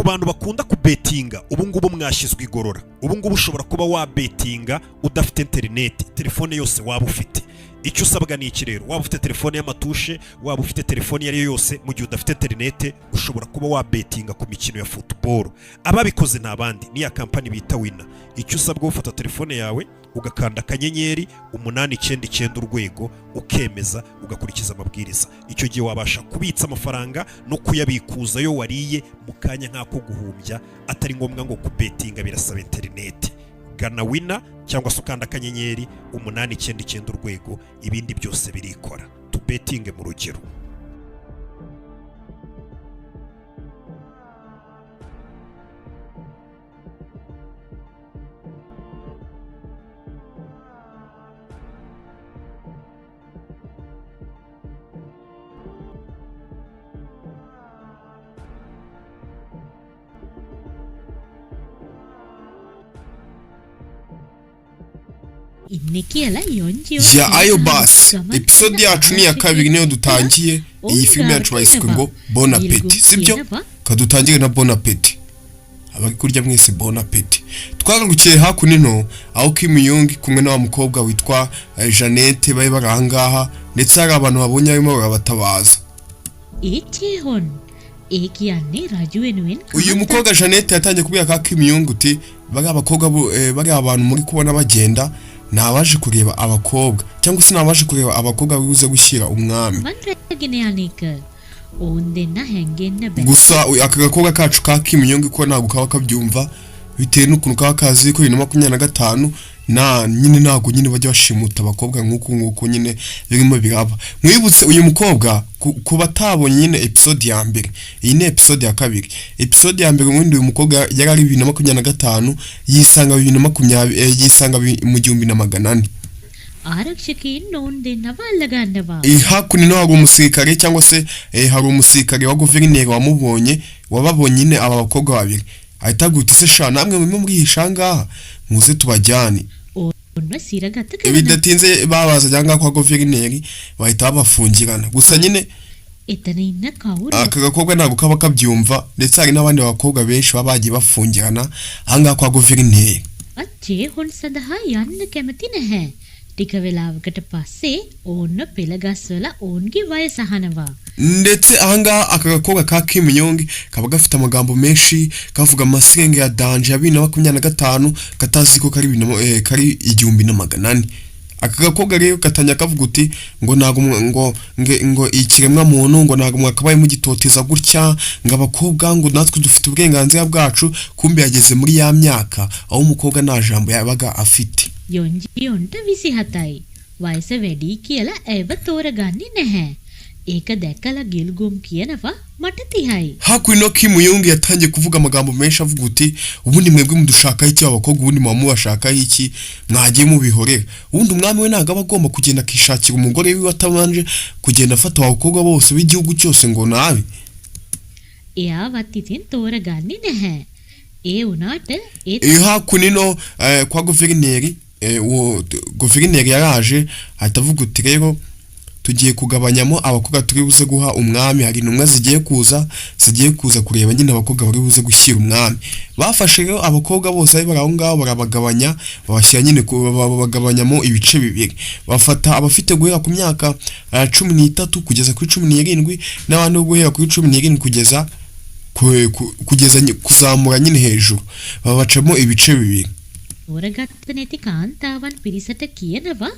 bantu bakunda kubetinga ubu ngubu mwashyizwe igorora. Ubu ngubu ushobora kuba wabetinga udafite interineti, telefone yose waba ufite. Icyo usabwa ni iki rero? Waba ufite telefone y'amatushe, waba ufite telefone iyo ari yo yose, mu gihe udafite interineti ushobora kuba wabetinga ku mikino ya football. Ababikoze ni abandi, ni ya kampani bita Wina. Icyo usabwa ufata telefone yawe ugakanda akanyenyeri 899 urwego, ukemeza, ugakurikiza amabwiriza. Icyo gihe wabasha kubitsa amafaranga no kuyabikuza yo wariye mu kanya nk'ako guhumbya, atari ngombwa ngo kubetinga birasaba interineti. Gana Wina cyangwa se ukanda akanyenyeri 899 urwego, ibindi byose birikora. Tubetinge mu rugero. Ya ayo basi, episode yacu ni ya kabiri niyo dutangiye. Iyi filime yacu bayiswe ngo Bon Appetit, sibyo? Kadutangire na Bon Appetit. Abari kurya mwese Bon Appetit. Twarangukiye hakuno aho Kim Young kumwe na wa mukobwa witwa Jeannette bari barangaha, ndetse hari abantu babonye arimo barabatabaza. Uyu mukobwa Jeannette yatangiye kubwira ka Kim Young uti bari abakobwa bari abantu muri kubona bagenda nabaje kureba abakobwa, cyangwa se nabaje kureba abakobwa bibuze gushyira umwami. Gusa aka gakobwa kacu ka Kim Young ko ntabwo kaba kabyumva bitewe n'ukuntu kaba kazi ko 2025 na nyine ntabwo nyine bajya bashimuta abakobwa nk'uko nyine birimo biraba. Mwibutse uyu mukobwa ku batabonye nyine episode ya mbere, iyi ni episode ya kabiri. Episode ya mbere uyu mukobwa yari ari 2025 yisanga 2020 yisanga mu 1400. ಆರಕ್ಷಕಿ ಇನ್ನೊಂದೇ ನವಲ್ಲಗನ್ನವ hakuno hari umusirikare cyangwa se hari umusirikare wa guverineri wamubonye wababonye nyine aba bakobwa babiri ahita guta se sha namwe muri hishangaha muze tubajyane. Bidatinze babaza cyangwa kwa guverineri bahita babafungirana. Gusa nyine aka gakobwa ntabwo kaba kabyumva, ndetse hari n'abandi bakobwa benshi babagiye bafungirana ahangaha kwa guverineri. अच्छे हुन सदहा යන්න කැමති නැහැ. ටික වෙලාවකට පස්සේ ඕන්න පෙළගස්වල ඕන්ගේ වයස අහනවා. Ndetse ahangaha aka gakobwa ka Kim Young kaba gafite amagambo menshi kavuga amasenge ya danger ya 2025 katazi ko kari 1400. Aka gakobwa rero katanya kavuga uti ngo nago ngo ikiremwa muntu ngo nago mwakabaye mu gitoteza gutya ngo abakobwa ngo natwe dufite uburenganzira bwacu, kumbe yageze muri ya myaka aho umukobwa nta jambo yabaga afite. යොන්ට 27යි. වයස වැඩි කියලා ඇව තෝරගන්නේ නැහැ. ඒක දැකලා ගිල්ගුම් කියනවා මට 30යි. Hakuno Kim Young yatangiye kuvuga amagambo menshi avuga uti ubundi mwebwe mudushaka iki abakobwa, ubundi mamu bashaka iki, mwagiye mubihorera. Ubundi umwami we ntago abagomba kugenda kishakira umugore wiwe atabanje kugenda afata abakobwa bose b'igihugu cyose ngo nabi. එයාවත් ඉතින් තෝරගන්නේ නැහැ. ඒ උනාට hakuno kwa guverineri guverineri yaraje ahita avuga uti rero tugiye kugabanyamo abakobwa turi buze guha umwami. Hari intumwa zigiye kuza kureba nyine abakobwa bari buze gushyira umwami. Bafashe rero abakobwa bose bari aho ngaho barabagabanya, babashyira nyine babagabanyamo ibice bibiri. Bafata abafite guhera ku myaka 13 kugeza kuri 17 n'abandi guhera kuri 17 kugeza kuzamura nyine hejuru, babacamo ibice bibiri. තෝරගත්ත නැති කාන්තාවන් පිරිසට කියනවා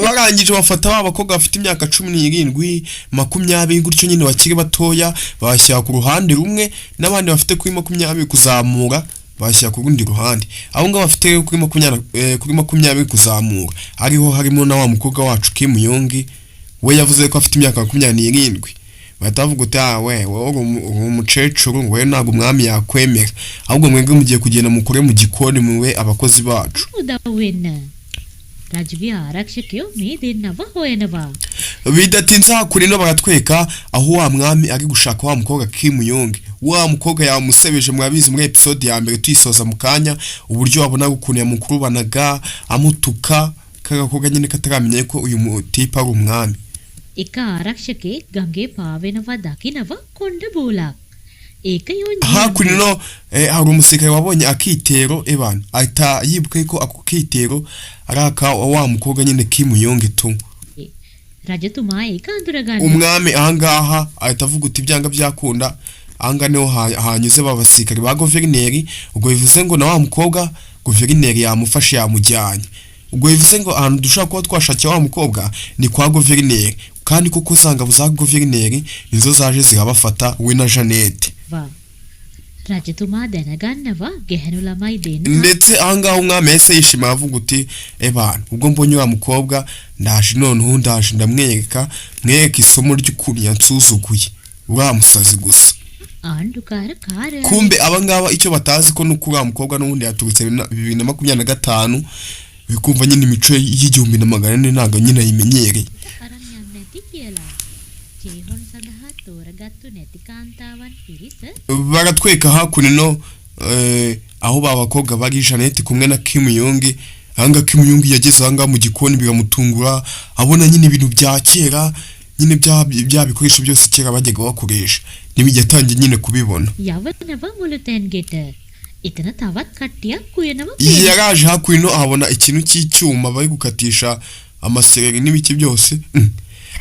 barangije bafata abakobwa bafite imyaka 17 20 gutyo nyine bakiri batoya bashyira ku ruhande rumwe, n'abandi bafite kuri 20 kuzamura bashyira ku rundi ruhande. Aho ngo bafite kuri 20 kuzamura ariho harimo na wa mukobwa wacu Kim Young, we yavuze ko afite imyaka 27. Batavuga uti we umucecuru we ntago umwami yakwemera, ahubwo mwebwe mugiye kugenda mukore mu gikoni muwe abakozi bacu. Bidatinze hakuri no baratweka aho wa mwami ari gushaka wa mukobwa Kim Young. Wa mukobwa yamusebeje mwabizi muri episode ya mbere tuyisoza mu kanya, uburyo wabona gukuntu yamukurubanaga amutuka, kagakobwa nyine kataramenya ko uyu mutipa ari umwami. එක ආරක්ෂකෙක් ගඟේ පාවෙනවා දකිනවා කොණ්ඩ බූලක්. ඒක යෝන්ජියන් hakurino hari umusirikare wabonye akitero ebana ahita yibuka ko ako kitero araka wa mukobwa nyine Kim Yong tu රජතුමා ඒක අඳුරගන්න umwami ahangaha ahita avuga uti byanga byakunda anga niho hanyuze babasirikare ba guverineri ubwo bivuze ngo na wa mukobwa guverineri yamufashe yamujyanye ubwo bivuze ngo ahantu dushaka kuba twashakiye wa mukobwa ni kwa guverineri kandi kuko zanga buza guverineri nizo zaje zirabafata we na Jeannette රජතුමා දැනගන්නවා ගැහැණු ළමයි දෙන්න ndetse ahangaha umwami yahise yishima avuga uti ebana ubwo mbonye wa mukobwa ndaje noneho ndaje ndamwereka isomo ry'ukuntu yansuzuguye uriya musazi gusa ආණ්ඩුකාර කාර්යාලය kumbe abangaba icyo batazi ko nuko uriya mukobwa n'ubundi yaturutse 2025 bikumva nyine imico y'igihumbi na magana ane ntabwo nyine ayimenyereye අරන් යන්නේ නැති කියලා ජේහොන් සඳහා තෝරගත්තු නැති කාන්තාවන් පිරිස baratweka hakuno aho babakobwa bari Jeannette kumwe na Kim Yong anga Kim Yong yageze anga mu gikoni biramutungura abona nyine ibintu bya kera nyine bya bikoresho byose kera bajyaga bakoresha nibijyatangiye nyine kubibona යවනවා මුළුතැන් ගෙට එතන තවත් කට්ටියක් කුයනවා yaraje hakuno abona ikintu cy'icyuma bari gukatisha amasereri n'ibiki byose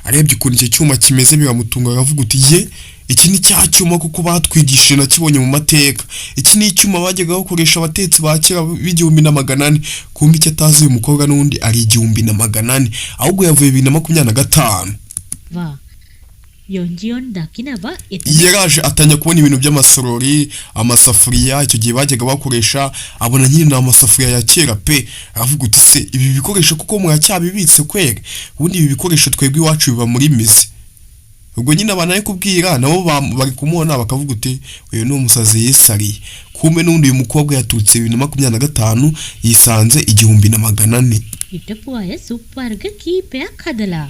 arebye ukuntu icyo cyuma kimeze biramutunga aravuga uti ye iki ni cya cyuma kuko batwigishije nakibonye mu mateka iki ni icyuma bajyaga bakoresha abatetsi ba kera b'igihumbi na magana ane kumbe icyo atazi uyu mukobwa n'undi ari igihumbi na magana ane ahubwo yavuye 2025 වා යොන්ජියොන් දකිනවා yaraje atanya kubona ibintu by'amasorori amasafuriya icyo gihe bajyaga bakoresha abona nyine na amasafuriya ya kera pe aravuga uti se ibi bikoresho kuko mwacyabibitse kwere ubundi ibi bikoresho twebwe iwacu biba muri mizi ubwo nyine abana ari kubwira nabo bari kumubona bakavuga uti uyu ni umusazi yisariye kumbe n'undi uyu mukobwa yaturutse 2025 yisanze igihumbi na magana ane හිටපු අය සුප් වර්ග කීපයක් හදලා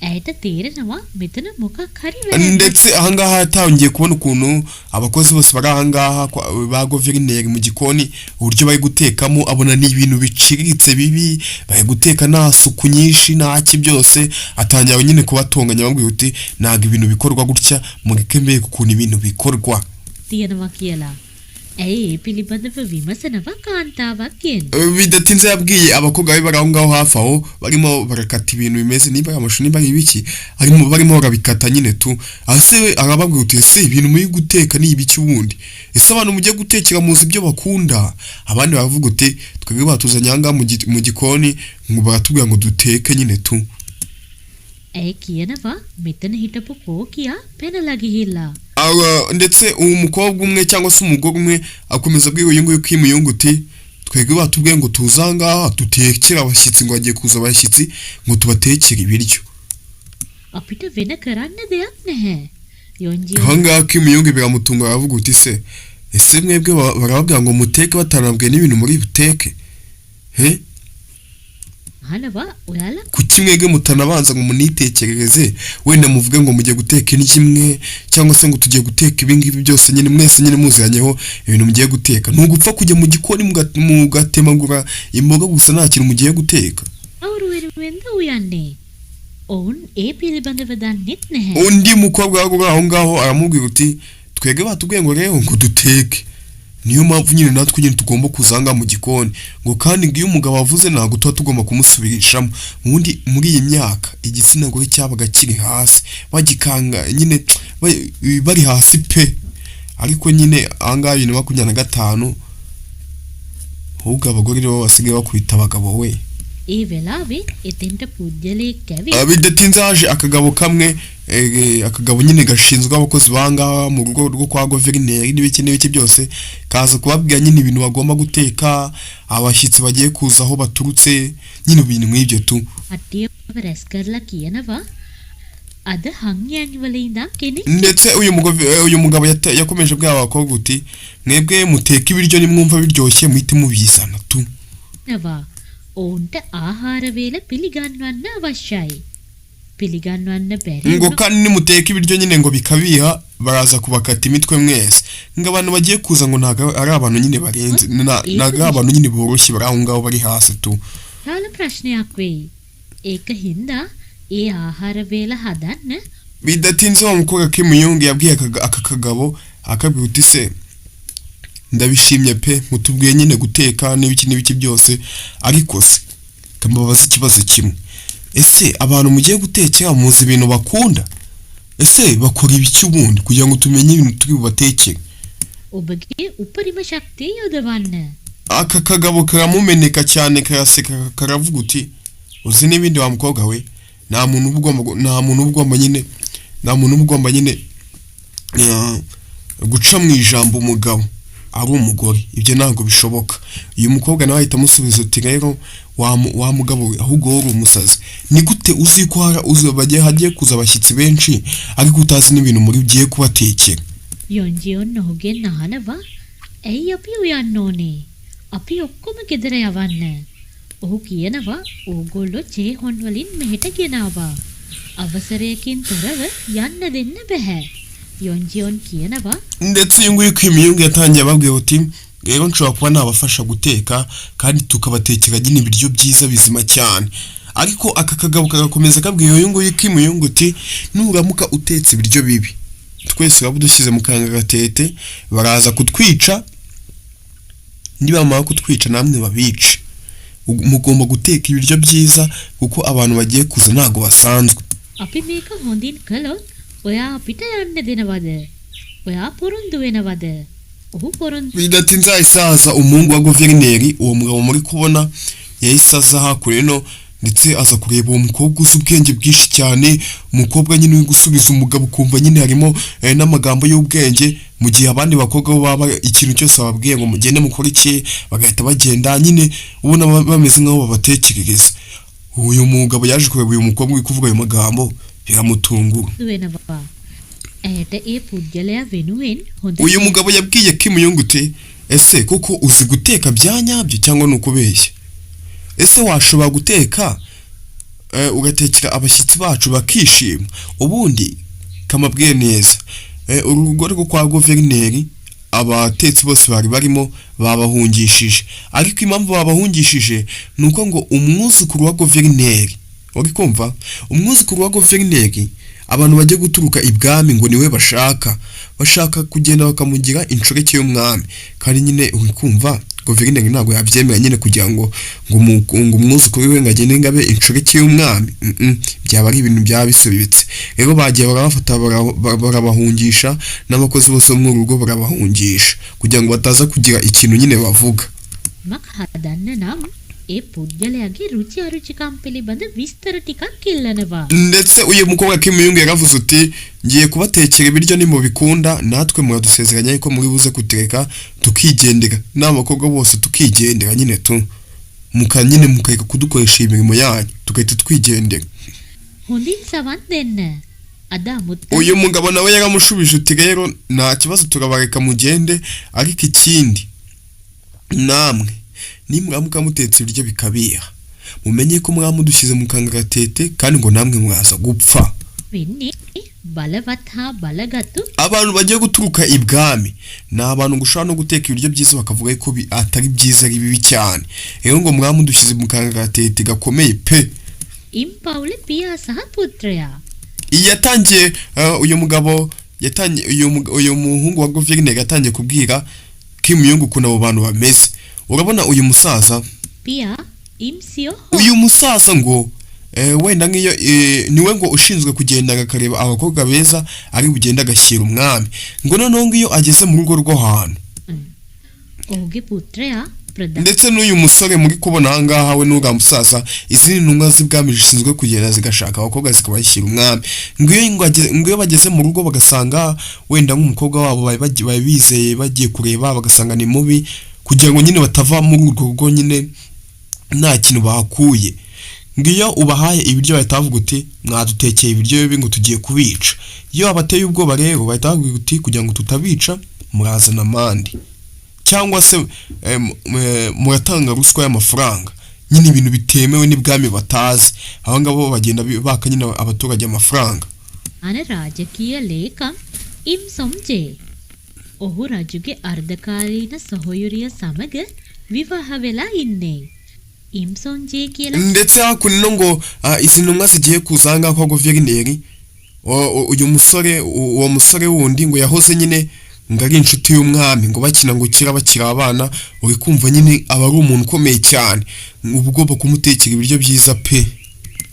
ඇයට තේරෙනවා මෙතන මොකක් හරි වෙන්නේ ndetse ahangaha yatangiye kubona ukuntu abakozi bose bari ahangaha ba guverineri mu gikoni uburyo bari gutekamo abona ni ibintu biciriritse bibi bari guteka nta suku nyinshi ntaki byose atangira nyine kubatonganya bambwiye uti ntago ibintu bikorwa gutya mureke mbere ukuntu ibintu bikorwa තියෙනවා කියලා ඇයි ඒ පිළිබඳව විමසනවා කාන්තාවක් කියන්නේ bidatinze yabwiye abakobwa bari aho ngaho hafi aho barimo barakata ibintu bimeze niba amashuni bari ibiki barimo barabikata nyine tu ase arababwira uti ese ibintu muri guteka ni ibiki ubundi ese abantu mujye gutekera muzi ibyo bakunda abandi baravuga uti twebwe batuzanye anga mu gikoni ngo baratubwira ngo duteke nyine tu ඇයි කියනවා මෙතන හිටපු කෝකියා පැනලා ගිහිල්ලා ndetse uwo mukobwa umwe cyangwa se umugore umwe akomeza abwira uyu nguyu Kim Yong uti twebwe batubwiye ngo tuzanga dutekera abashyitsi ngo agiye kuza abashyitsi ngo tubatekere ibiryo අපිට වෙන කරන්න දෙයක් නැහැ යොන්ජියොන් hanga Kim Yong biramutunga aravuga uti se ese mwebwe barababwira ngo muteke batanabwiye n'ibintu muri buteke අහනවා ඔයාලා kuki mwebwe mutanabanza ngo munitekerereze wenda muvuge ngo mugiye guteka n'ikimwe cyangwa se ngo tugiye guteka ibingibi byose nyine mwese nyine muziranyeho ibintu mugiye guteka ntugupfa kujya mu gikoni mugatemagura imboga gusa nta kintu mugiye guteka අවුරු වෙනුවෙන්ද උයන්නේ ඔවුන් ඒ පිළිබඳව දන්නෙත් නැහැ undi mukobwa wari aho ngaho aramubwira uti twebwe batubwiye ngo rero ngo duteke niyo mpamvu nyine natwe nyine tugomba kuzanga mu gikoni ngo kandi ngiyo umugabo avuze ntabwo tuba tugomba kumusubirishamo ubundi muri iyi myaka igitsina gore cyabaga kiri hasi bagikanga nyine bari hasi pe ariko nyine ahangaha 2025 ahubwo abagore rero basigaye bakubita abagabo we ඒ වෙලාවේ එතෙන්ට පුජ්‍යලෙක් ඇවිත් bidatinze haje akagabo kamwe akagabo nyine gashinzwe abakozi banga mu rugo rwo kwa guverineri n'ibiki byose kaza kubabwira nyine ibintu bagomba guteka abashyitsi bagiye kuza aho baturutse nyine ibintu nk'ibyo tu අට්ටිය රැස් කරලා කියනවා අද හංයන් වල ඉඳන් කෙනෙක් ndetse uyu mugabo yakomeje bwa abakobwa uti mwebwe muteka ibiryo nimwumva biryoshye muhite mubizana tu නවා ඔවුන්ට ආහාර වේල පිළිගන්වන්න අවශ්‍යයි පිළිගන්වන්න බැරි ngo kandi nimuteka ibiryo nyine ngo bikabiha baraza kubakata imitwe mwese ngo abantu bagiye kuza ngo ntago ari abantu nyine barenze ntago abantu nyine boroshye bari aho ngaho bari hasi tu තාල ප්‍රශ්නයක් වෙයි ඒක හින්දා ඒ ආහාර වේල හදන්න bidatinze wa mukobwa Kim Yong yabwiye aka kagabo akabwira uti se ndabishimye pe mutubwiye nyine guteka n'ibiki byose ariko se kambabaza ikibazo kimwe ese abantu mugiye gutekera muzi ibintu bakunda ese bakora ibiki ubundi kugira ngo tumenye ibintu turi bubatekere ඔබගේ උපරිම ශක්තිය යොදවන්න. aka kagabo karamumeneka cyane karaseka karavuga uti uzi n'ibindi wa mukobwa we nta muntu ugomba nyine guca mu ijambo umugabo ari umugore ibyo ntabwo bishoboka uyu mukobwa nawe ahita amusubiza uti rero wa mugabo we ahubwo wowe uri umusazi ni gute uzi ko hagiye kuza abashyitsi benshi ariko utazi n'ibintu muri ugiye kubatekera යොන්ජියොන් ඔහුගෙන් අහනවා ඇයි අපි උයන්න ඕනේ? අපි ඔක්කොම ගෙදර යවන්න. ඔහු කියනවා ඕගොල්ලෝ ජේහොන් වලින් මෙහෙට ගෙනාවා. අවසරයකින් තොරව යන්න දෙන්න බෑ. යොන්ජියොන් කියනවා ndetse uyu nguyu Kimiyungu yatangiye ababwira uti rero nshobora kuba nabafasha guteka kandi tukabatekera nyine ibiryo byiza bizima cyane ariko aka kagabo kagakomeza kabwira uyu nguyu Kimiyungu uti nuramuka utetse ibiryo bibi twese waba dushyize mu kangaratete baraza kutwica nibamara kutwica namwe babice mugomba guteka ibiryo byiza kuko abantu bagiye kuza ntago basanzwe අපි මේක හොඳින් කළොත් ඔයා අපිට යන්න දෙනවද? ඔයා පොරොන්දු වෙනවද? ඔහු පොරොන්දු bidatinze isaza umuhungu wa guverineri uwo mugabo muri kubona yahise aza hakurino ndetse aza kureba uwo mukobwa uzi ubwenge bwinshi cyane umukobwa nyine uri gusubiza umugabo kumva nyine harimo n'amagambo y'ubwenge mu gihe abandi bakobwa baba ikintu cyose bababwiye ngo mugende mukora iki bagahita bagenda nyine ubona bameze nkaho babatekerereza uyu mugabo yaje kureba uyu mukobwa uri kuvuga ayo magambo biramutungura වෙනවා. ඇයට ඒ පුද්ගලයා වෙනුවෙන් හොඳ uyu mugabo yabwiye Kimiyungu uti ese kuko uzi guteka byanyabyo cyangwa nukubeshya ese washobora guteka ugatekera abashyitsi bacu bakishima ubundi kamabwiye neza urugo rwo kwa guverineri abatetsi bose bari barimo babahungishije ariko impamvu babahungishije nuko ngo umwuzukuru wa guverineri uri kumva umwuzukuru wa guverineri abantu bajye guturuka ibwami ngo niwe bashaka kugenda bakamugira inshoreke y'umwami kandi nyine uri kumva guverineri ntabwo yabyemera nyine kugira ngo umwuzukuru we ngagende ngabe inshoreke y'umwami byaba ari ibintu byaba bisubitse rero bagiye barabafata barabahungisha n'abakozi bose bo mu rugo barabahungisha kugira ngo bataza kugira ikintu nyine bavuga මක් හදන්න නම් ඒ පුද්ගලයාගේ රුචි අරුචිකම් පිළිබඳ විස්තර ටිකක් ඉල්ලනවා. ndetse uyu mukobwa Kimiyungu yaravuze uti ngiye kubatekera ibiryo ni mu bikunda natwe muradusezeranya yuko muri buze kutereka tukigendera n'abakobwa bose tukigendera nyine mukanyine mukareka kudukoresha imirimo yanyu tugahita twigendera. හොඳින් සවන් දෙන්න. අද අමුත්ත uyu mugabo nawe yaramushubije uti rero nta kibazo turabareka mugende ariko ikindi namwe nimuramuka mutetse ibiryo bikabiha mumenye ko mwamudushyize mu kangaratete kandi ngo namwe mwaza gupfa. වෙන්නේ බලවත් හා බලගත්තු abantu bagiye guturuka ibwami ni abantu gushaka no guteka ibiryo byiza bakavuga ko atari byiza ari bibi cyane rero ngo mwamudushyize mu kangaratete gakomeye pe. ඉම්පවුලේ පියා සහ පුත්‍රයා yatangiye uyu mugabo yatangiye uyu muhungu wa guverineri yatangiye kubwira Kimiyungu ukuntu abo bantu bameze urabona uyu musaza පියා ඉම්සියෝ uyu musaza ngo wenda nk'iyo niwe ngo ushinzwe kugenda akareba abakobwa beza ari bugenda agashyira umwami ngo noneho ngiyo ageze mu rugo rwo hantu ඔහුගේ පුත්‍රයා ndetse n'uyu musore muri kubona ahangaha we n'uga musaza izindi ntumwa z'ibwami zishinzwe kugenda zigashaka abakobwa zikabashyira umwami ngo bageze mu rugo bagasanga wenda nk'umukobwa wabo bizeye bagiye kureba bagasanga ni mubi kugira ngo nyine batava muri urwo rugo nyine nta kintu bahakuye ngiyo ubahaye ibiryo bahita bavuga uti mwadutekeye ibiryo bibi ngo tugiye kubica iyo abateye ubwoba rero bahita bavuga uti kugira ngo tutabica murazana amande cyangwa se muratanga ruswa y'amafaranga nyine ibintu bitemewe n'ibwami batazi abo ngabo bagenda baka nyine abaturage amafaranga. අන රාජකීය ලේකම් ඉම් සොම්ජේ ඔහු රජුගේ අර්ධකාරීන සහෝයුරිය සමග විවාහ වෙලා ඉන්නේ. ඉම් සොම්ජේ කියලා ndetse hakuno ngo izi ntumwa zigiye kuzanga kwa guverineri uyu musore uwo musore wundi ngo yahoze nyine ngo ari inshuti y'umwami ngo bakina ngo kira bakira abana uri kumva nyine aba ari umuntu ukomeye cyane uba ugomba kumutekera ibiryo byiza pe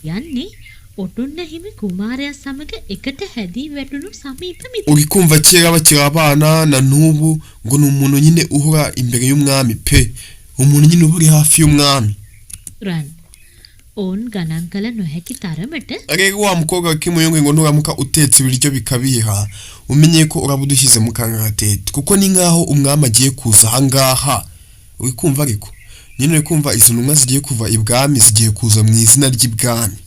යන්නේ ඔටුන්න හිමි කුමාරයා සමග එකට හැදී වැටුණු සමීප මිත්‍ර. uri kumva kera bakira abana na n'ubu ngo ni umuntu nyine uhora imbere y'umwami pe umuntu nyine uba uri hafi y'umwami රන් ඔවුන් ගණන් කළ නොහැකි තරමට rero wa mukobwa w'ikimuyonge ngo nuramuka utetse ibiryo bikabiha umenye ko uraba udushyize mu kangaratete kuko ni ngaho umwami agiye kuza ahangaha uri kumva ariko nyine uri kumva izo ntumwa zigiye kuva ibwami zigiye kuza mu izina ry'ibwami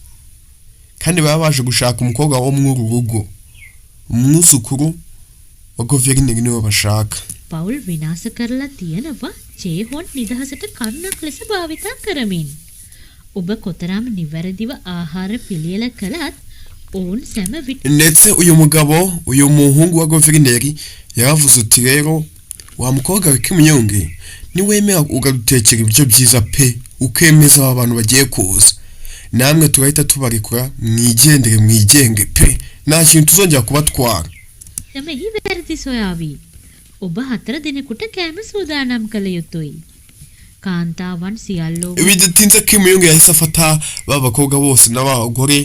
kandi baba baje gushaka umukobwa wo mu rugo umwuzukuru wa guverineri niwe bashaka පවුල් විනාශ කරලා තියෙනවා චේහොන් නිදහසට කරුණක් ලෙස භාවිතා කරමින්. ඔබ කොතරම් නිවැරදිව ආහාර පිළියෙල කළත් ඔවුන් සෑම විට ndetse uyu mugabo uyu muhungu wa guverineri yaravuze uti rero wa mukobwa w'ikimuyonge niwemera ugadutekera ibiryo byiza pe ukemeza abantu bagiye kuza namwe turahita tubarekura mwijenge pe nta kintu tuzongera kubatwara මෙහි වැරදි සොයාවි. ඔබ 4 දිනකට කෑම සූදානම් කළ යුතුයි. කාන්තාවන් සියල්ලෝ bidatinze kimuyonge yahise afata ba bakobwa bose n'abagore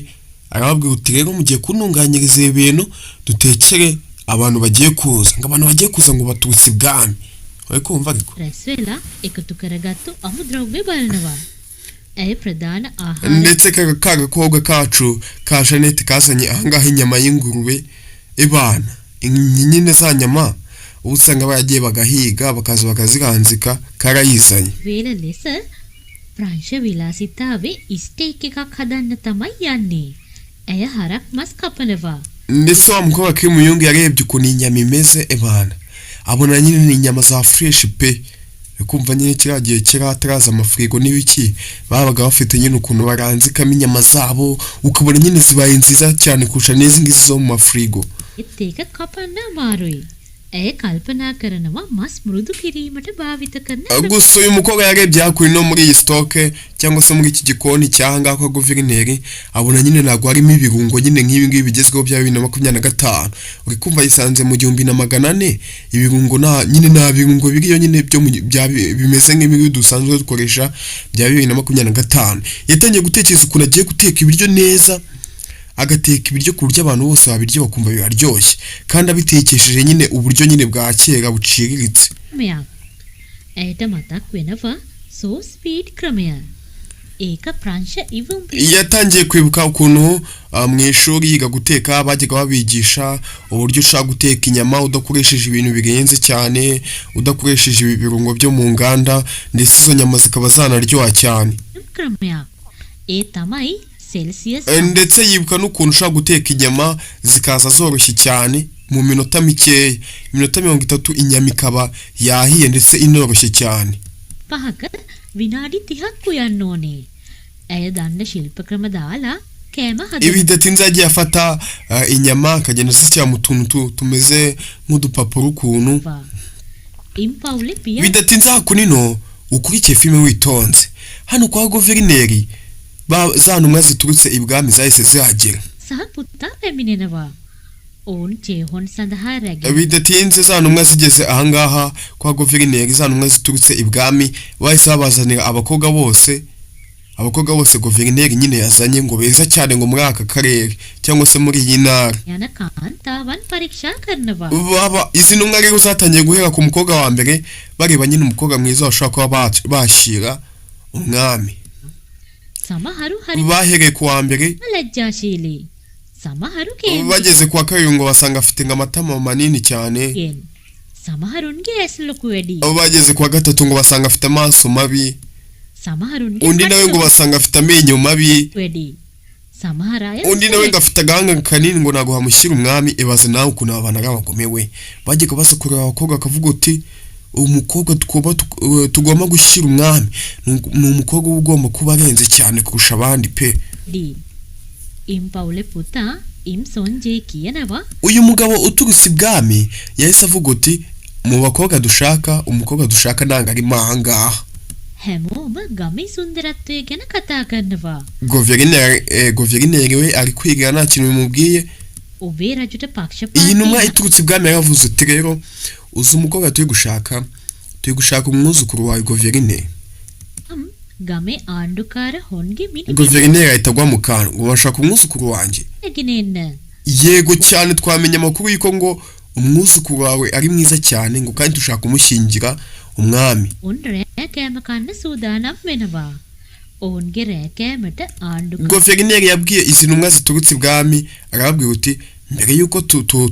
arababwira uti rero mugiye kununganyiriza ibintu dutekere abantu bagiye kuza ngo abantu bagiye kuza ngo batutsi bwami uri kumva ariko රැස් වෙලා එකතු කරගත්තු අමුද්‍රව්‍ය බලනවා. ඇය ප්‍රධාන ආහාර ndetse kagakobwa kacu ka Jeannette kazanye ahangaha inyama y'ingurube ibana nyine za nyama usanga bagiye bagahiga bakaza bakaziranzika karayizanye වේල ලෙස ප්‍රංශ විලාසිතාවේ ස්ටේක් එකක් හදන්න තමයි යන්නේ. ඇය හරක් මස් කපනවා. ndetse wa mukobwa w'ikimuyonge yarebye ukuntu inyama imeze ibana abona nyine ni inyama za fresh pe kumva nyine kiragiye kirataraza amafrigo n'ibiki babaga bafite nyine ukuntu baranzikamo inyama zabo ukabona nyine zibaye nziza cyane kurusha n'izi ngizi zo mu mafrigo ඒත් ඒක කපන්න අමාරුයි. ඇය කල්පනා කරනවා මස් මෘදු කිරීමට භාවිත කරන gusa uyu mukobwa yarebye hakuri no muri iyi stoke cyangwa se muri iki gikoni cyangwa kwa guverineri abona nyine ntabwo harimo ibirungo nyine nk'ibi ngibi bigezweho bya 2025 uri kumva yisanze mu 1400 ibirungo nyine nta birungo biriyo nyine byo bimeze nk'ibi dusanzwe dukoresha bya 2025 yatangiye gutekereza ukuntu agiye guteka ibiryo neza agateka ibiryo ku buryo abantu bose babirya bakumva biraryoshye kandi abitekesheje nyine uburyo nyine bwa kera buciriritse ක්‍රමයක්. ඇයට මතක් වෙනවා සෝ ස්පීඩ් ක්‍රමය. ඒක ප්‍රංශ ඉවුම් yatangiye kwibuka ukuntu mu ishuri yiga guteka bajyaga babigisha uburyo ushaka guteka inyama udakoresheje ibintu bigenze cyane udakoresheje ibirungo byo mu nganda ndetse izo nyama zikaba zanaryoha cyane ක්‍රමයක්. ඒ තමයි Celsius ndetse yibuka n'ukuntu ushaka guteka inyama zikaza zoroshye cyane mu minota mikeya iminota 30 inyama ikaba yahiye ndetse inoroshye cyane 5ක විනාඩි 30ක් උයන්න ඕනේ. ඇය දන්න ශිල්ප ක්‍රම දාලා කෑම හදනවා. bidatinze yagiye afata inyama akagenda azishyira mu tuntu tumeze nk'udupapuro ukuntu ඉම්පවුලේ පියා bidatinze hakunino ukurikiye filime witonze hano kwa guverineri za ntumwa ziturutse ibwami zahise zihagera සහ පුතා පැමිණෙනවා. ඔවුන් චේහොන් සඳහා රැගෙන bidatinze za ntumwa zigeze ahangaha kwa guverineri za ntumwa ziturutse ibwami bahise babazanira abakobwa bose guverineri nyine yazanye ngo beza cyane ngo muri aka karere cyangwa se muri iyi ntara යන කාන්තාවන් පරීක්ෂා කරනවා. baba izi ntumwa rero zatangiye guhera ku mukobwa wa mbere bareba nyine umukobwa mwiza bashobora kuba bashyira umwami සමහරු හරි bahereye ku wa mbere ලැජ්ජාශීලී. සමහරු කේන්ති bageze kwa kabiri ngo basanga afite amatama manini cyane ගෙන්. සමහරුන්ගේ ඇස් ලොකු වැඩි. bageze kwa gatatu ngo basanga afite amaso mabi සමහරුන්ගේ undi nawe ngo basanga afite amenyo mabi වැඩි. සමහර අය undi nawe ngo afite agahanga kanini ngo ntabwo hamushyira umwami ibaze nawe ukuntu abana bagomewe bagiye kubaza kureba abakobwa akavuga uti umukobwa tugomba gushyira umwami ni umukobwa uba ugomba kuba arenze cyane kurusha abandi pe ඩී. ඉම්පවුලේ පුතා ඉම්සොන්ජේ කියනවා uyu mugabo uturutse ibwami yahise avuga uti mu bakobwa dushaka umukobwa dushaka ntabwo arimo ahangaha හැමෝම ගමේ සුන්දරත්වය ගැන කතා කරනවා. guverineri we ari kwiga nta kintu bimubwiye ඔබේ රජුට iyi පක්ෂපාතී ntumwa iturutse ibwami yaravuze ati rero uzi umukobwa turi gushaka umwuzukuru wawe Goverineri. නම් ගමේ ආණ්ඩුකාර හොන්ගේ මිනිහ Goverineri ahita agwa mu kantu ngo bashaka umwuzukuru wanjye. ගෙන එන්න. Yego cyane twamenya amakuru yuko ngo umwuzukuru wawe ari mwiza cyane ngo kandi dushaka umushingira umwami. උන් රෑ කෑම කන්න සූදානම් වෙනවා. ඔවුන්ගේ රෑ කෑමට ආණ්ඩුකාර Goverineri yabwiye izi ntumwa ziturutse ibwami arababwira uti mbere yuko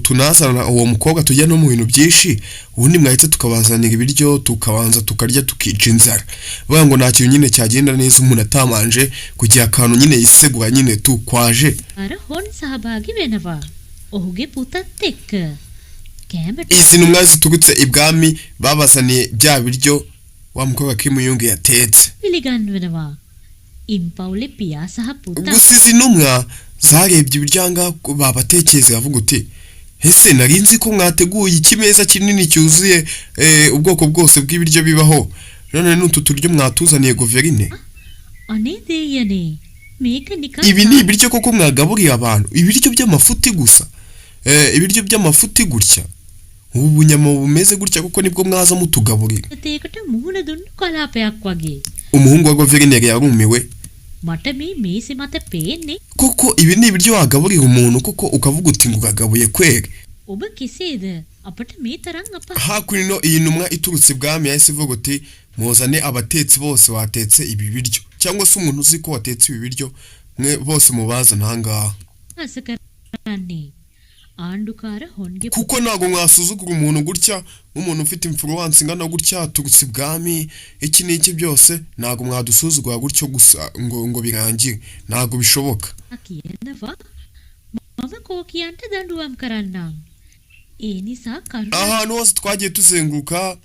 tunazana uwo mukobwa tujya no mu bintu byinshi ubundi mwahise tukabazanira ibiryo tukabanza tukarya tukica inzara bavuga ngo nta kintu nyine cyagenda neza umuntu atamanje kugira akantu nyine yisegura nyine tukwaje අර හොන් සහභාගී වෙනවා. ඔහුගේ පුතත් එක්ක කෑමට izi ntumwa ziturutse ibwami babazaniye bya biryo wa mukobwa Kimuyonge yatetse. පිළිගන්වනවා. ඉම්පවුලේ පියා සහ පුතා gusa izi ntumwa zarebye ibyanga babatekereza bavuga uti ese nari nzi ko mwateguye ikimeza kinini cyuzuye ubwoko bwose bw'ibiryo bibaho none n'utu turyo mwatuzaniye Goverineri. අනේ දෙයනේ මේක නිකන් Ibi ni ibiryo koko mwagaburiye abantu ibiryo by'amafuti gusa ibiryo by'amafuti gutya ubu bunyama bumeze gutya kuko nibwo mwaza mutugaburira. තේකට මුහුණ දුන්නු කලාපයක් වගේ. Umuhungu wa Goverineri yarumiwe මට මේ මේසෙ මත පේන්නේ koko ibi ni ibiryo wagaburira umuntu koko ukavuga uti ngo ugagabuye kwere. ඔබ කෙසේද අපට මේ තරම් අප Hakurino iyi ntumwa iturutse ibwami yahise ivuga uti muzane abatetsi bose watetse ibi biryo cyangwa se umuntu uzi ko watetse ibi biryo mwe bose mubazana ahangaha අස කරන්නේ. ආණ්ඩුකාර හොන්ගේ kuko ntago mwasuzugura umuntu gutya nk'umuntu ufite influence ingana gutya aturutse ibwami iki n'iki byose ntago mwadusuzugura gutyo gusa ngo birangire ntago bishoboka. කියනවා මම කෝකියන්ට දඬුවම් කරන්නම්. ඒ නිසා කරුණ ahantu hose twagiye tuzenguruka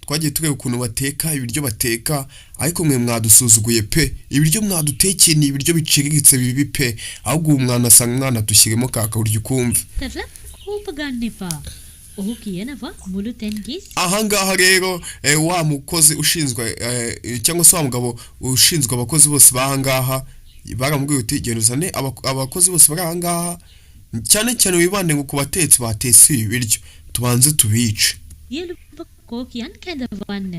twagiye tureba ukuntu bateka ibiryo bateka ariko mwe mwadusuzuguye pe ibiryo mwadutekeye ni ibiryo biciriritse bibi pe ahubwo umwana asanga umwana dushyiremo kakaburyo ukumva. කරලා කෝප ගන්න එපා. ඔහු කියනවා මුළු තැන්ගේ ahangaha rero wa mukozi ushinzwe cyangwa se wa mugabo ushinzwe abakozi bose bahangaha baramubwiye uti genda uzane abakozi bose bari ahangaha cyane cyane wibande ngo kubatetsi batetse ibiryo tubanze tubice. සියලු කෝකියන් කැඳවන්න.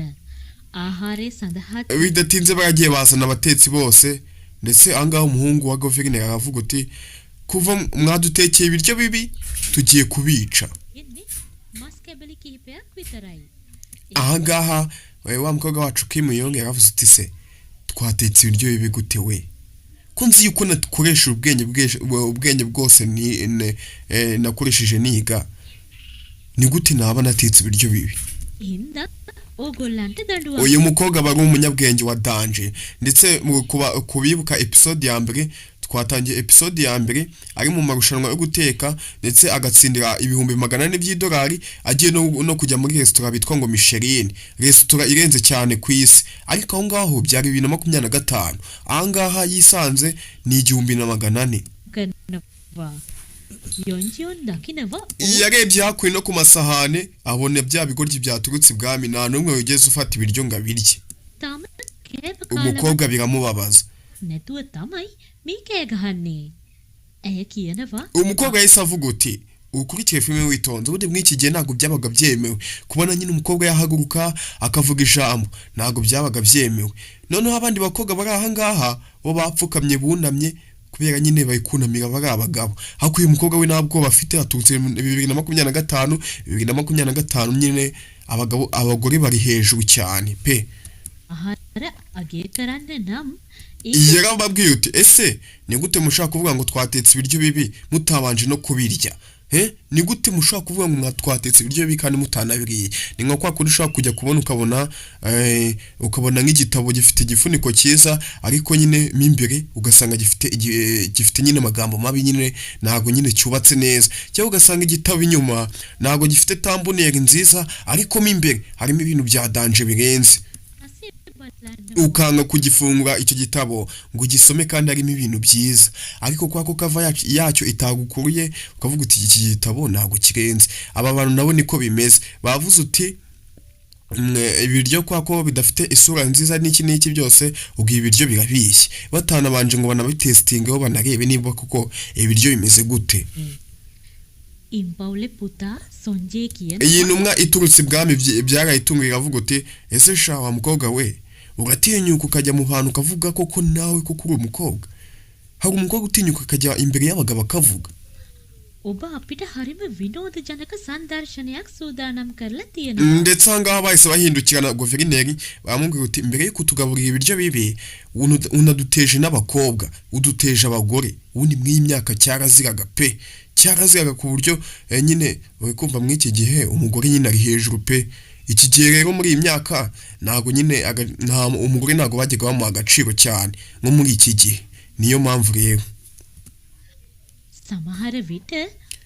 ආහාරය සඳහා bidatinze baragiye bazana abatetsi bose ndetse ahangaha umuhungu wa Goverineri aravuga uti kuva mwadutekeye ibiryo bibi tugiye kubica. තියෙන්නේ මස් කැබලි කිහිපයක් විතරයි. ahangaha wa mukobwa wacu Kimuyonge yaravuze uti se twatetse ibiryo bibi gute we ko nzi yuko nakoresha ubwenge bwose nakoresheje niga ni gute naba natetse ibiryo bibi. හින්දා ඕගොල්ලන්ට දඬුවම් uyu mukobwa bari umunyabwenge wa danje ndetse kubibuka episode ya mbere twatangiye episode ya mbere ari mu marushanwa yo guteka ndetse agatsindira ibihumbi 400 by'idolari agiye no kujya muri restaurant bitwa ngo Michelin restaurant irenze cyane ku isi ariko aho ngaho byari 2025 ahangaha yisanze ni 1400. කරනවා. යොන්ජියොන් දකිනවා yarebye hakuye no ku masahane abona bya bigoryi byaturutse ibwami nta numwe wigeze ufata ibiryo ngo abirye. තාම කෑම කාලා umukobwa biramubabaza. නැතුව තමයි මේ කෑ ගහන්නේ. ඇය කියනවා umukobwa yahise avuga uti ukurikiye filime witonze ubundi mw'iki gihe ntabwo byabaga byemewe kubona nyine umukobwa yahaguruka akavuga ijambo ntabwo byabaga byemewe noneho abandi bakobwa bari ahangaha bo bapfukamye bunamye kubera nyine bayikunamira bari abagabo hakuye umukobwa we ntabwo bafite aturutse 2025 nyine abagore bari hejuru cyane pe. ආහාර අගේ කරන්න නම් yarababwiye uti ese ni gute mushaka kuvuga ngo twatetse ibiryo bibi mutabanje no kubirya ni gute mushaka kuvuga ngo mwatwatetse ibiryo bibi kandi mutanabiriye. ni nko kwa kuri ushaka kujya kubona ukabona nk'igitabo gifite igifuniko cyiza ariko nyine mimbere ugasanga gifite nyine amagambo mabi nyine nago nyine cyubatse neza cyangwa ugasanga igitabo inyuma nago gifite tambuneri nziza ariko mimbere harimo ibintu bya danje birenze ukanga kugifungura icyo gitabo ngo gisome kandi harimo ibintu byiza ariko kwako kava yacyo itagukuruye ukavuga uti iki gitabo ntago kirenze. aba bantu nabo niko bimeze bavuze uti ibiryo kwako bidafite isura nziza n'iki byose ubwo ibiryo birabishye batanabanje ngo banabitestingeho banarebe niba kuko ibiryo bimeze gute. ඉම්පවුලේ පුතා සොන්ජේ කියන iyi ntumwa iturutse ibwami byarayitunguye iravuga uti ese sha wa mukobwa we uratinyuka ukajya mu bantu ukavuga koko nawe koko uri umukobwa hari umukobwa utinyuka akajya imbere y'abagabo akavuga ඔබ අපිට හරිම විනෝදජනක සංදර්ශනයක් සූදානම් කරලා තියෙනවා. ndetse ahangaha bahise bahindukirana guverineri baramubwira uti mbere yo kutugaburira ibiryo bibi unaduteje n'abakobwa uduteje abagore ubundi mw'iyi myaka cyaraziraga pe cyaraziraga ku buryo nyine uri kumva mw'iki gihe umugore nyine ari hejuru pe iki gihe rero muri iyi myaka ntago nyine umugore ntago bajyaga bamuha agaciro cyane nko muri iki gihe niyo mpamvu rero සමහර විට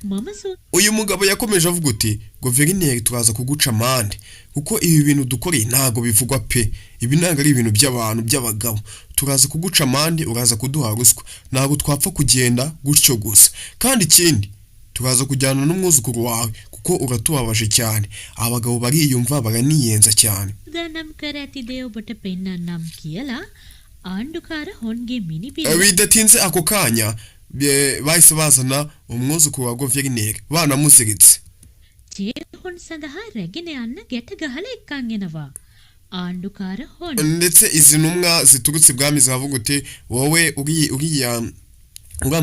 මම uyu mugabo yakomeje avuga uti guverineri turaza kuguca amande kuko ibi bintu dukoreye ntago bivugwa pe ibi ntago ari ibintu by'abantu by'abagabo turaza kuguca amande uraza kuduha ruswa ntago twapfa kugenda gutyo gusa kandi ikindi turaza kujyana n'umwuzukuru wawe kuko uratubabaje cyane abagabo bariyumva baraniyenza cyane සූදානම් කර ඇති දේ ඔබට පෙන්වන්නම් කියලා ආණ්ඩුකාර හොන්ගේ මිනිබිල bidatinze ako kanya bahise bazana umwuzukuru wa guverineri banamuziritse ජේහොන් සඳහා රැගෙන යන්න ගැට ගහලා එක්කන් එනවා. ආණ්ඩුකාර හොන් ndetse izi ntumwa ziturutse ibwami zavuga uti wowe uriya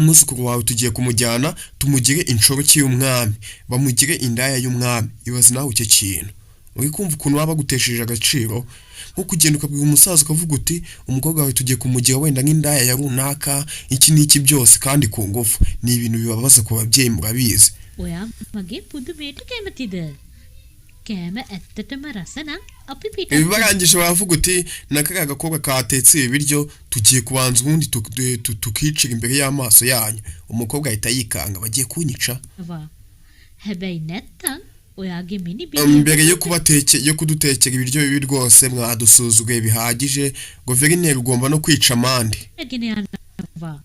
mwuzukuru wawe tugiye kumujyana tumugire inshoreke y'umwami bamugire indaya y'umwami ibaze nawe icyo kintu uri kumva ukuntu baba bagutesheje agaciro nko kugenda ukabwira umusaza ukavuga uti umukobwa wawe tugiye kumugira wenda nk'indaya ya runaka iki n'iki byose kandi ku ngufu ni ibintu bibabaza ku babyeyi murabizi ඔයා මගේ පුදුමයට කැමතිද? කෑම ඇත්තටම රස නම් අපි පිට barangije baravuga uti nakariya gakobwa katetse ibiryo tugiye kubanza ubundi tukicira imbere y'amaso yanyu umukobwa ahita yikanga bagiye kunyica හැබැයි නැත්තම් ඔයාගේ මිනිබිල mbere yo kudutekera ibiryo bibi rwose mwadusuzuguye bihagije guverineri ugomba no kwica amande රැගෙන යනවා.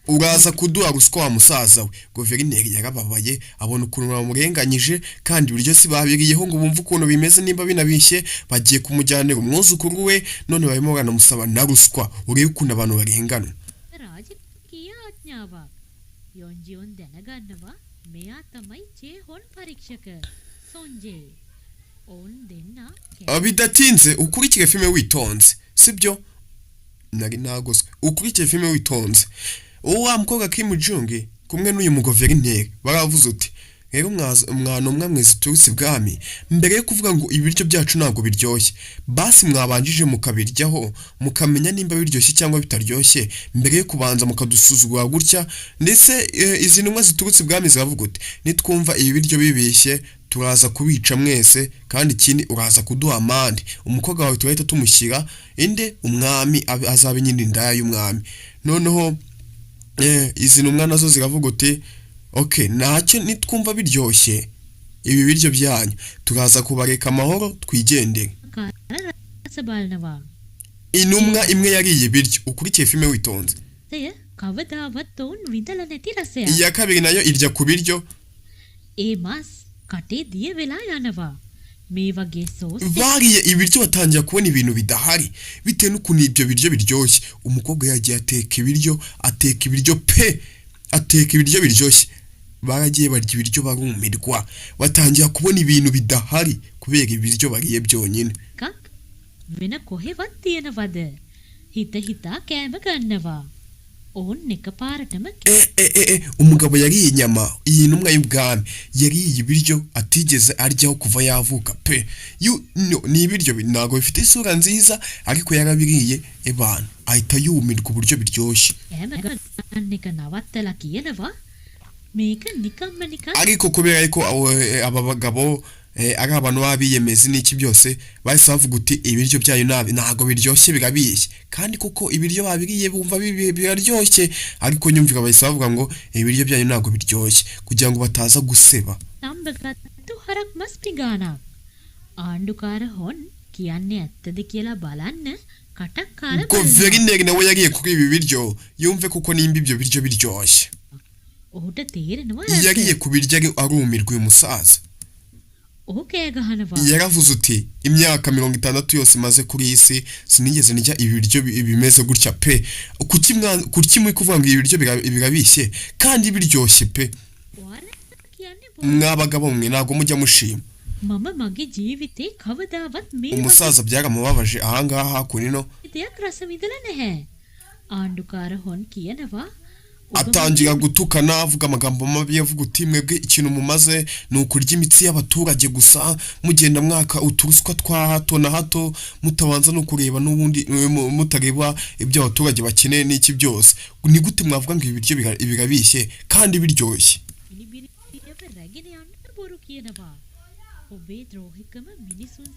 uraza kuduha ruswa wa musaza we guverineri yarababaye abona ukuntu bamurenganyije kandi ibiryo si babiriyeho ngo bumve ukuntu bimeze nimba binabishye bagiye kumujyanira umwuzukuru we none barimo banamusaba na ruswa urebe ukuntu abantu barengana රාජකීය ආඥාවක්. යොන්ජියොන් දැනගන්නවා මෙයා තමයි ජේහොන් පරීක්ෂක සොන්ජේ. ඔවුන් දෙන්නා bidatinze ukurikire filime witonze sibyo nari nagoswe ukurikire filime witonze wa mukobwa Kim Jong kumwe n'uyu muguverineri baravuze uti rero mwana umwe mwese turutse ibwami mbere yo kuvuga ngo ibiryo byacu ntabwo biryoshye basi mwabanjije mukabiryaho mukamenya nimba biryoshye cyangwa bitaryoshye mbere yo kubanza mukadusuzugura gutya ndetse izi ntumwa ziturutse ibwami ziravuga uti nitwumva ibi biryo bibishye turaza kubica mwese kandi ikindi uraza kuduha amande umukobwa wawe turahita tumushyira inde umwami azabe nyine indaya y'umwami noneho izi ntumwa nazo ziravuga uti okay ntacyo nitwumva biryoshye ibi biryo byanyu turaza kubareka amahoro twigendere. රස බලනවා. intumwa imwe yariye ibiryo ukurikiye filime witonze එය කවදාවත් ඔවුන් විඳලා නැති රසයක්. iya kabiri nayo irya ku biryo ඒ මස් කටේ දිය වෙලා යනවා. මේ වගේ sauce bariye ibiryo batangira kubona ibintu bidahari bitewe n'ukuntu ibyo biryo biryoshye umukobwa yagiye ateka ibiryo pe ateka ibiryo biryoshye baragiye barya ibiryo barumirwa batangira kubona ibintu bidahari kubera ibiryo bariye byonyine වෙන කොහෙවත් තියනවද? හිත හිතා කෑම ගන්නවා. ඔවුන් එකපාරටම umugabo yariye inyama iyi ntumwa y'ubwami yariye ibiryo atigeze aryaho kuva yavuka pe ni ibiryo ntago bifite isura nziza ariko yarabiriye ebana ahita yumirwa uburyo biryoshye කෑම එක නවත්තලා කියනවා මේක නිකම්ම නිකන් ariko kubera yuko aba bagabo ari abantu babiyemeza n'iki byose bahise bavuga uti ibiryo byayo ntago biryoshye birabishye kandi kuko ibiryo babiriye bumva biraryoshye ariko nyumvira bahise bavuga ngo ibiryo byayo ntago biryoshye kugira ngo bataza guseba. නම්බගත්තු හරක් මස් පිඟානක්. ආණ්ඩුකාර හොන් කියන්නේ ඇත්තද කියලා බලන්න කටක්කාර guverineri nawe yariye kuri ibi biryo yumve kuko nimba ibyo biryo biryoshye. ඔහුට තේරෙනවා yariye ku biryo arumirwa uyu musaza. ඔහු කෑ ගහනවා. yaravuze uti imyaka 60 yose maze kuri isi sinigeze ndya ibiryo bimeze gutya pe kuki muri kuvuga ngo ibiryo birabishye kandi biryoshye pe. කියන්නේ mwabagabo mwe ntago mujya mushima මම මගේ ජීවිතේ කවදාවත් මේ umusaza byaramubabaje ahangaha hakunino දෙයක් රස විඳලා නැහැ. ආණ්ඩුකාර හොන් කියනවා atangira gutukana avuga amagambo mabi yavuga uti mwebwe ikintu mumaze ni ukurya imitsi y'abaturage gusa mugenda mwaka uturuswa twa hato na hato mutabanza no kureba n'ubundi mutareba ibyo abaturage bakeneye n'iki byose ni gute mwavuga ngo ibiryo birabishye kandi biryoshye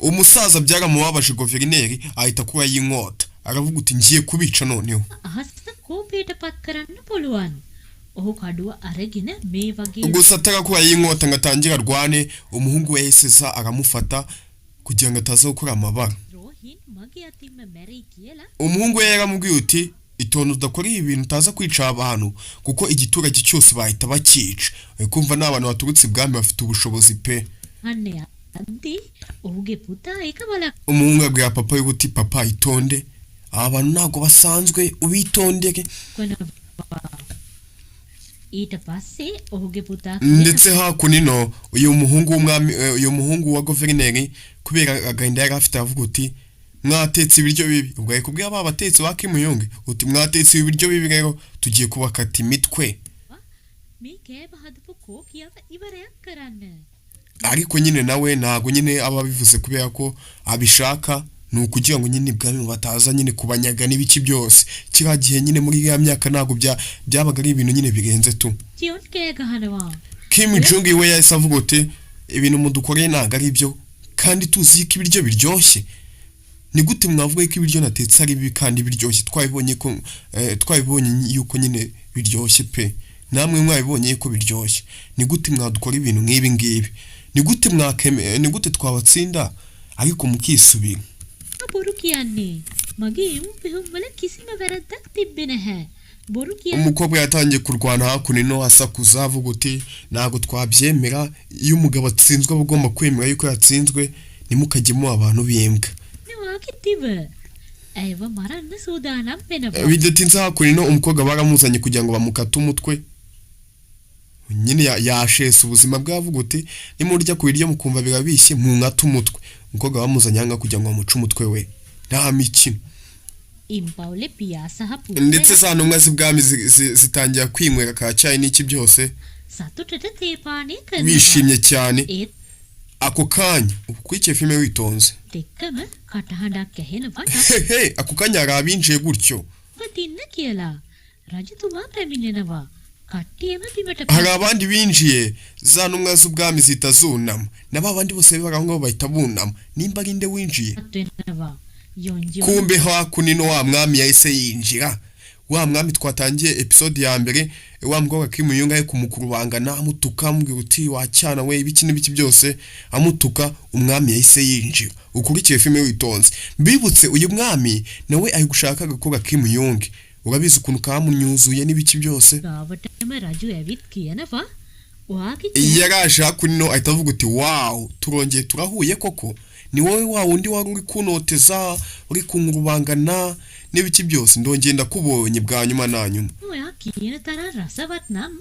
umusaza byaramubabaje guverineri ahita kuba yinkota aravuga uti ngiye kubica noneho කෝපයට පත් කරන්න පුළුවන්. ඔහු කඩුව අරගෙන මේ වගේ gusa atarakuba yinkota ngo atangire arwane umuhungu we yahise aramufata kugira ngo ataza gukora amabara රෝහින් මගේ අතින්ම මැරෙයි කියලා umuhungu we yaramubwiye uti itonde udakora ibintu utaza kwica abantu kuko igiturage cyose bahita bakica kumva n'abantu baturutse ibwami bafite ubushobozi pe අන්නේ අන්ති ඔහුගේ පුතා ඒක බලක් umuhungu abwira papa we uti papa itonde abantu ntago basanzwe ubitondeke ඊට පස්සේ ඔහුගේ පුතා ndetse hakunino uyu muhungu w'umwami uyu muhungu wa guverineri kubera agahinda yari afite avuga uti mwatetse ibiryo bibi ubwo yakubwiye aba batetsi ba Kimuyonge uti mwatetse ibiryo bibi rero tugiye kubakata imitwe මේ කෑම හදපු කෝකියව ඉවරයක් කරන්න. ariko nyine nawe ntago nyine aba bivuze kubera ko abishaka ni ukugira ngo nyine ibwami bataza nyine kubanyaga n'ibiki byose kiragiye nyine muri ya myaka ntago byabaga ari ibintu nyine birenze tu ජියොන් කෑ ගහනවා. Kim Jong we yahise avuga uti ibintu mudukoreye ntago ari byo kandi tuzi ko ibiryo biryoshye ni gute mwavuga ko ibiryo natetse ari bibi kandi biryoshye twabibonye yuko nyine biryoshye pe namwe mwabibonye ko biryoshye ni gute mwadukora ibintu nk'ibi ngibi ni gute twabatsinda ariko mukisubira බොරු කියන්නේ මගේ යුම්පිහුම් වල කිසිම වැරද්දක් තිබ්බේ නැහැ. බොරු කියන්නේ umukobwa yatangiye kurwana hakunino asakuza avuga uti ntago twabyemera iyo umugabo atsinzwe abagomba kwemera yuko yatsinzwe nimukajyemo abantu bimbwa වාකිතිව ඇයව මරන්න සූදානම් වෙනවා. bidatinze hakunino umukobwa baramuzanye kugira ngo bamukate umutwe nyine yashese ubuzima bwavuga uti nimurya ku biryo mukumva birabishye mu nkata umutwe umukobwa bamuzanye hanga kugira ngo bamuce umutwe we nta mikino ඉම්පවුලේ පියා සහ පුතා ndetse za ntumwa z'ibwami zitangira kwinywera ka cyayi n'iki byose සතුටට තේපානේ කරනවා. bishimye cyane ඒත් ako kanya ukurikiye filime witonze දෙකම කටහඬක් ඇහෙනවා. ako kanya hari abinjiye gutyo පතින්න කියලා රජතුමා පැමිණෙනවා. කට්ටියම බිමට hari abandi binjiye za ntumwa z'ubwami zita zunama na babandi bose barangwa bahita bunama nimba ari nde winjiye වෙනවා. යොන්ජෝ kumbe hakunino wa mwami yahise yinjira wa mwami twatangiye episode ya mbere wa mukobwa Kimuyonge ari kumukurubangana amutuka ambwira uti wacyana we ibiki n'ibiki byose amutuka umwami yahise yinjira ukurikiye filime witonze mbibutse uyu mwami nawe ari gushaka agakobwa Kimuyonge urabizi ukuntu kamunyuzuye n'ibiki byose ගාවටම රජු ඇවිත් කියනවා ඔයාගේ yaraje hakunino ahita avuga uti wow turongeye turahuye koko ni wowe wa wundi wari uri kunoteza uri kunkurubangana n'ibiki byose ndongeye ndakubonye bwa nyuma na nyuma ඔයා කියන තරම් රසවත් නම්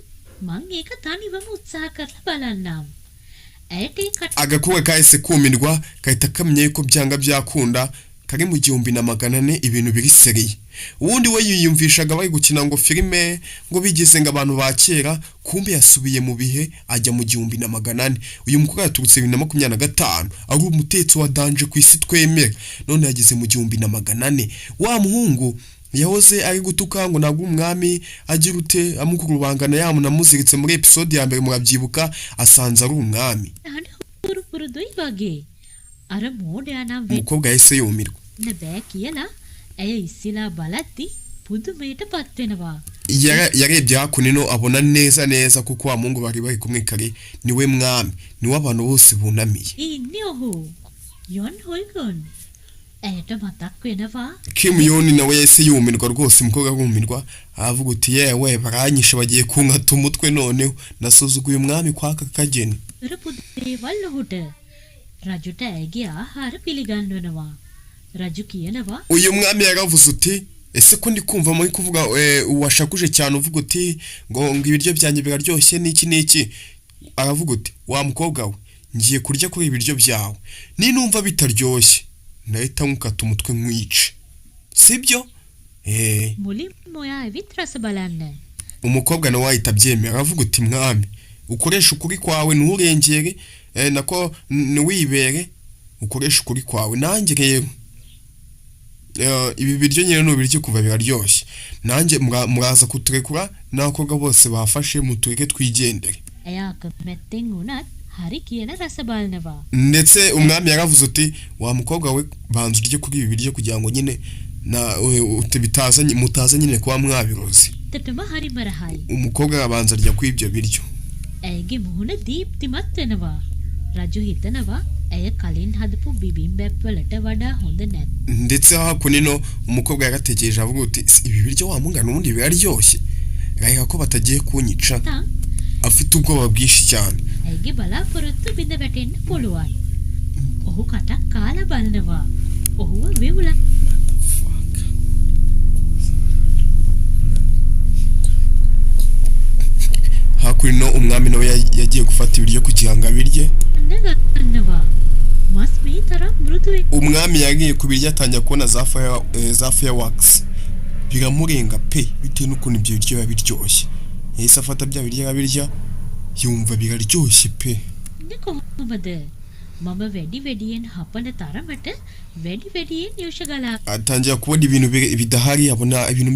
මං ඒක තනිවම උත්සාහ කරලා බලන්නම්. ඇයට ඒ agakobwa kahise kumirwa gahita kamenya ko byanga byakunda kari mu 1400 ibintu biri seriye ubundi we yiyumvishaga bari gukina ngo filime ngo bigeze ngo abantu ba kera kumbe yasubiye mu bihe ajya mu 1400 uyu mukobwa yaturutse 2025 ari umutetsi wa danje ku isi twemera none yageze mu 1400 wa muhungu yahoze ari gutuka ngo ntabwo umwami agira ute amukurubangana yamunamuziritse muri episode ya mbere murabyibuka asanze ari umwami අහන්න පුරුදුයි වගේ. අර මෝඩයා නම් umukobwa yahise yumirwa වෙන්න බෑ කියලා ඇය ඉස්සිලා බලද්දි පුදුමයට පත් වෙනවා. yarebye hakunino abona neza kuko wa mungu bari kumwe kare niwe mwami niwe abantu bose bunamiye ඉන්නේ ඔහු. යොන් හොයිගොන්. ඇයට මතක් වෙනවා Kimuyonge nawe yahise yumirwa rwose umukobwa arumirwa avuga uti yewe baranyishe bagiye kunkata umutwe noneho nasuzuguye umwami kwaka kageni කරපු දේවල් ඔහුට. රජුට ඇයගේ ආහාර පිළිගන්වනවා. රජු කියනවා uyu mwami yaravuze uti ese ko ndi kumva muri kuvuga washakuje cyane uvuga uti ngo ibiryo byanjye biraryoshye n'iki aravuga uti wa mukobwa we ngiye kurya kuri ibiryo byawe ninumva bitaryoshye nahita nkukata umutwe nkwice sibyo මුලින්ම ඔයා ඇවිත් රස බලන්න. umukobwa nawe ahita abyemera aravuga uti mwami ukoresha ukuri kwawe nturengere nako ntiwibere ukoresha ukuri kwawe nanjye rero ibi biryo nyine n'ubiryo kuva biraryoshye nanjye muraza kuturekura n'abakobwa bose bafashe mutureke twigendere. එයා කැමැත්තෙන් වුණත් හරි කියන රස බලනවා. ndetse umwami yaravuze uti wa mukobwa we banza urye kuri ibi biryo kugira ngo nyine utibitazanye mutaza nyine kuba mwabirozi. තටම හරිම රහයි. umukobwa arabanza arya kuri ibyo biryo. ඇයගේ මුහුණ දීප්තිමත් වෙනවා. රජු හිතනවා ඇය කලින් හදපු බිබිම්බැප් වලට වඩා හොඳ නැත්. ndetse hakunino umukobwa yaratekereje avuga uti ibi biryo wa mungana ubundi biraryoshye reka ko batagiye kunyica afite ubwoba bwinshi cyane. ඇයගේ බලාපොරොත්තු බිඳ වැටෙන්න පුළුවන්. ඔහු කටක් කාලා බලනවා. ඔහුව වෙවුලා hakurino umwami nawe yagiye gufata ibiryo kugira ngo abirye. ගන්නවා. මස් මේ තරම් මෘදුයි. umwami yagiye kubirya atangira kubona za fireworks biramurenga pe bitewe n'ukuntu ibyo biryo biba biryoshye. yahise afata bya biryo abirya yumva biraryoshye pe. කොහොමද? මම වැඩි වැඩියෙන් හපන තරමට වැඩි වැඩියෙන් යොෂ ගලා atangira kubona ibintu bidahari abona ibintu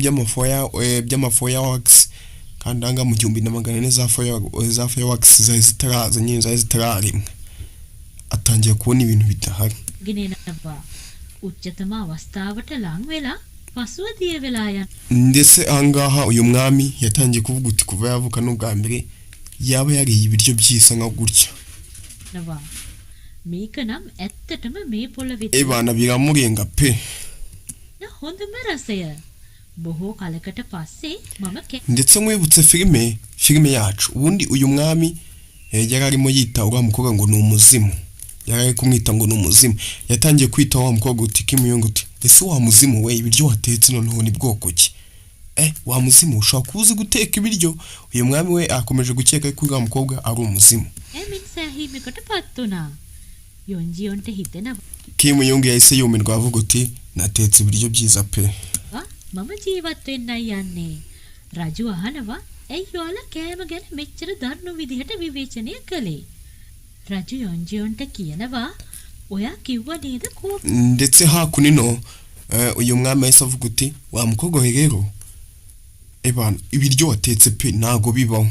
by'amafireworks kandi anga mu 1400 za fireworks zari zitaraza nyine zari zitararimwe atangira kubona ibintu bidahari. ගෙනෙනවා. උච්චතම අවස්ථාවට ලං වෙලා පසුව දිය වෙලා යන. ndetse ahangaha uyu mwami yatangiye kuvuga uti kuva yavuka n'ubwa mbere yaba yariye ibiryo byisa nka gutya. නවා. මේක නම් ඇත්තටම මේ පොළවේ bana biramurenga pe. හොඳම රසය. බොහෝ කලකට පස්සේ මම ndetse mwibutse filime yacu ubundi uyu mwami yari arimo yita uriya mukobwa ngo ni umuzimu yari kumwita ngo ni umuzimu yatangiye kwita wa mukobwa uti Kimuyongo uti ese wa muzimu we ibiryo watetse noneho ni bwoko ki wa muzimu ushobora kuzi guteka ibiryo. uyu mwami we akomeje gukeka ko uriya mukobwa ari umuzimu. මිනිසාහිමකට පත් වුණා. යොන්ජියොන්ට හිතෙනවා. Kimuyongo yahise yumirwa avuga uti natetse ibiryo byiza pe. මම ජීවත් වෙන්නයි යන්නේ. රජු අහනවා ඇයි ඔයාලා කෑම ගැන මෙච්චර දරුණු විදිහට විවේචනය කළේ? රජු යොන්ජියොන්ට කියනවා ඔයා කිව්ව නේද කෝ. ndetse hakunino uyu mwami yahise avuga uti wa mukobwa we rero bana ibiryo watetse pe ntago bibaho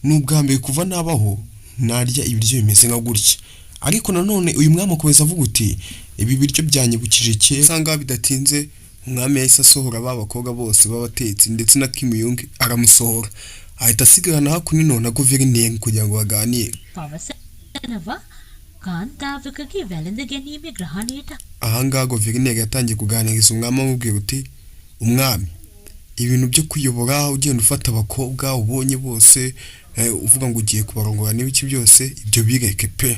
n'ubwambere kuva nabaho narya ibiryo bimeze nka gutya. ariko nanone uyu mwami akomeza avuga uti ibi biryo byanyibukije kera. usanga bidatinze umwami yahise asohora babakobwa bose babatetsi ndetse na Kimuyongo aramusohora ahita asigarana hakunino na guverineri kugira ngo baganire. පවසනවා කාන්තාවකගේ වැළඳ ගැනීමේ ග්‍රහණයට. ahangaha guverineri yatangiye kuganiriza umwami amubwira uti umwami ibintu byo kuyobora ugenda ufata abakobwa ubonye bose uvuga ngo ugiye kubarongora n'ibiki byose ibyo bireke pe.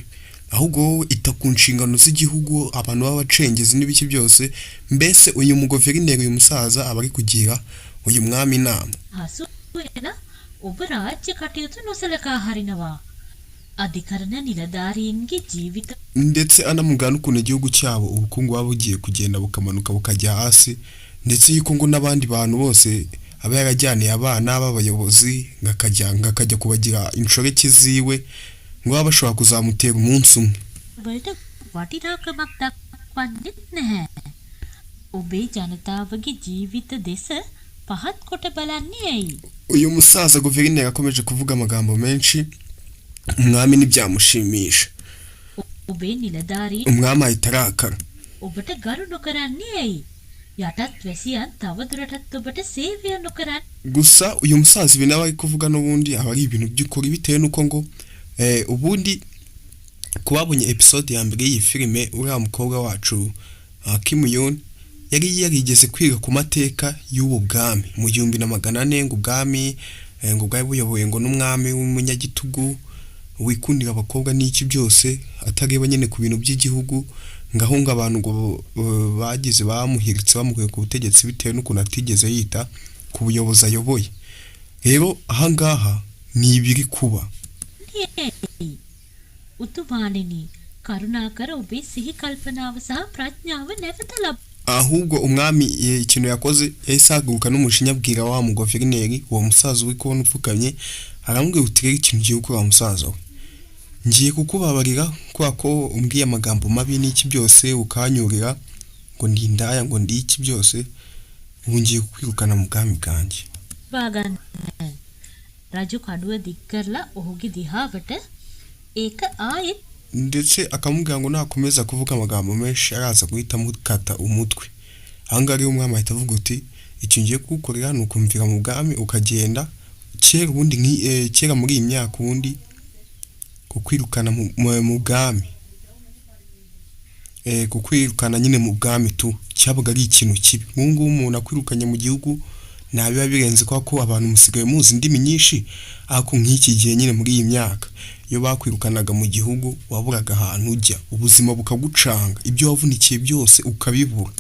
ahubwo wowe ita ku nshingano z'igihugu abantu b'abacengezi n'ibiki byose mbese uyu muguverineri uyu musaza aba ari kugira uyu mwami inama. හසුවෙන ඔබ රාජ්‍ය කටයුතු නොසලකා හරිනවා. අධිකරණ නිලධාරීන්ගේ ජීවිත ndetse anamugana ukuntu igihugu cyabo ubukungu baba bugiye kugenda bukamanuka bukajya hasi ndetse yuko ngo n'abandi bantu bose aba yarajyaniye abana b'abayobozi ngakajya kubagira inshoreke ziwe ngo baba bashobora kuzamutera umunsi umwe. වලට වටිනාකමක් දක්වන්නෙත් නැහැ. ඔබේ ජනතාවගේ ජීවිත දෙස පහත් කොට බලන්නේ ඇයි? uyu musaza guverineri akomeje kuvuga amagambo menshi umwami ntibyamushimisha. ඔබේ නිලධාරීන් umwami ahita arakara. ඔබට ගරු නොකරන්නේ ඇයි? යටත් වැසියන් තවදුරටත් ඔබට සේවය නොකරන්නේ. gusa uyu musaza ibi nawe ari kuvuga n'ubundi aba ari ibintu by'ukuri bitewe n'uko ngo ubundi kubabonye episode ya mbere y'iyi filime uriya mukobwa wacu Kimuyongo yari yarigeze kwiga ku mateka y'ubu bwami mu 1400 ngo ubwami ngo bwari buyoboye ngo n'umwami w'umunyagitugu wikundira abakobwa n'iki byose atareba nyine ku bintu by'igihugu ngahunga abantu ngo bagize bamuhiritse bamukuye ku butegetsi bitewe n'ukuntu atigeze yita ku buyobozi ayoboye. rero ahangaha ni ibiri kuba ඇයි? උතුමාණෙනි, කරුණාකර ඔබේ සිහි කල්පනාව සහ ප්‍රඥාව නැවත ahubwo umwami ikintu yakoze yahise ahaguruka n'umujinya abwira wa muguverineri uwo musaza uri kubona upfukamye aramubwira uti rero ikintu ugiye gukora musaza we ngiye kukubabarira kubera ko umbwiye amagambo mabi n'iki byose ukanyurira ngo ndi indaya ngo ndi iki byose ubu ngiye kukwirukana mu bwami bwanjye බාගන්න. රජු කඩුව දික් කරලා ඔහුගේ දිහාවට ඒක ආයෙත් ndetse akamubwira ngo nakomeza kuvuga amagambo menshi araza guhita mukata umutwe ahangaha rero umwami ahita avuga uti icyo ngiye kugukorera ni ukumvira mu bwami ukagenda kera ubundi kera muri iyi myaka ubundi kukwirukana mu bwami kukwirukana nyine mu bwami tu cyabaga ari ikintu kibi nk'ubu umuntu akwirukanye mu gihugu nabiba birenze ko abantu musigaye muzi indimi nyinshi ariko nk'iki gihe nyine muri iyi myaka iyo bakwirukanaga mu gihugu waburaga ahantu ujya ubuzima bukagucanga ibyo wavunikiye byose ukabibura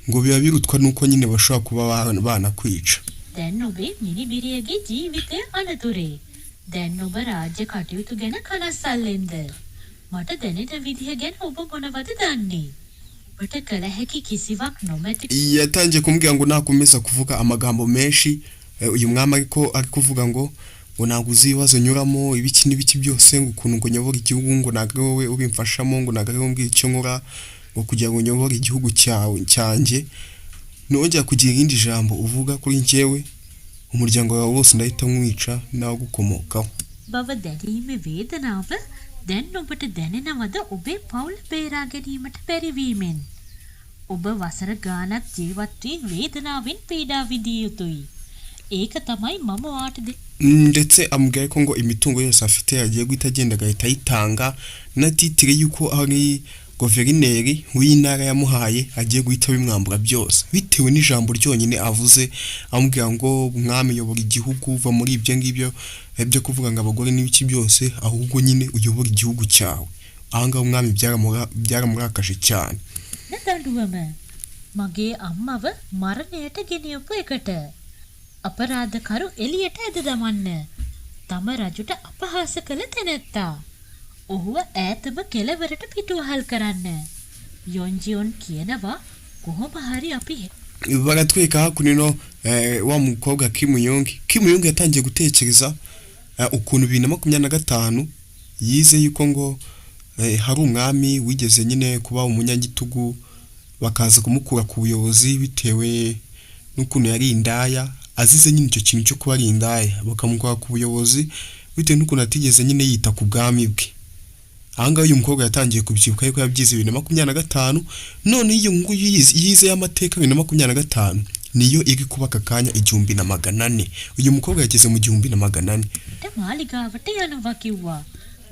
ngo biba birutwa nuko nyine bashobora kuba banakwica දැන් ඔබේ මිනිබිරියගේ ජීවිතය අනතුරේ. දැන් ඔබ රාජ්‍ය කටයුතු ගැන කනස්සල්ලෙන්ද? මට දැනෙන විදිහ ගැන ඔබ මොනවද දන්නේ? ඔබට කළ හැකි කිසිවක් නොමැති. yatangiye kumbwira ngo nakomeza kuvuga amagambo menshi uyu mwami ariko ari kuvuga ngo ntabwo uzi ibibazo nyuramo ibiki n'ibiki byose ngo ukuntu ngo nyobora igihugu ngo ntabwo wowe ubimfashamo ngo ntabwo wowe umbwira icyo nkora ngo kugira ngo nyobore igihugu cyanjye nongera kugira irindi jambo uvuga kuri njyewe umuryango wawe wose ndahita nkwica nawe gukomokaho බව දැරීමේ වේදනාව දැන් ඔබට දැනෙනවද ඔබේ පවුල බේරා ගැනීමට පෙරවීමෙන්? ඔබ වසර ගානක් ජීවත් වී වේදනාවෙන් පීඩා විඳිය යුතුයි. ඒක තමයි මම වාට ndetse ambwiye ko ngo imitungo yose afite yagiye guhita agenda agahita ayitanga natitire yuko ari guverineri w'intara yamuhaye agiye guhita bimwambura byose bitewe n'ijambo ryonyine avuze amubwira ngo umwami yobora igihugu uva muri ibyo ngibyo byo kuvuga ngo abagore n'ibiki byose ahubwo nyine uyobora igihugu cyawe ahangaha umwami byaramurakaje cyane නදඬුවම මගේ අම්මව මරණයට ගෙනියපු එකට අපරාධකරු එළියට ඇද දමන්න තම රජුට අපහාස කළ තැනැත්තා ඔහුව ඈතම කෙළවරට පිටුවහල් කරන්න යොන්ජියොන් කියනවා කොහොම හරි අපි baratwereka hakuno wa mukobwa Kim Jong yatangiye gutekereza ukuntu 2025 yize yuko ngo hari umwami wigeze nyine kuba umunyagitugu bakaza kumukura ku buyobozi bitewe n'ukuntu yari indaya azize nyine icyo kintu cyo kuba ari indaya bakamukura ku buyobozi bitewe n'ukuntu atigeze nyine yita ku bwami bwe ahangaha uyu mukobwa yatangiye kubyibuka yuko yabyize 2025 none iyo nguyu yize y'amateka 2025 niyo iri kubaka kanya 1400 uyu mukobwa yageze mu 1400 මාලිගාවට යනවා කිව්වා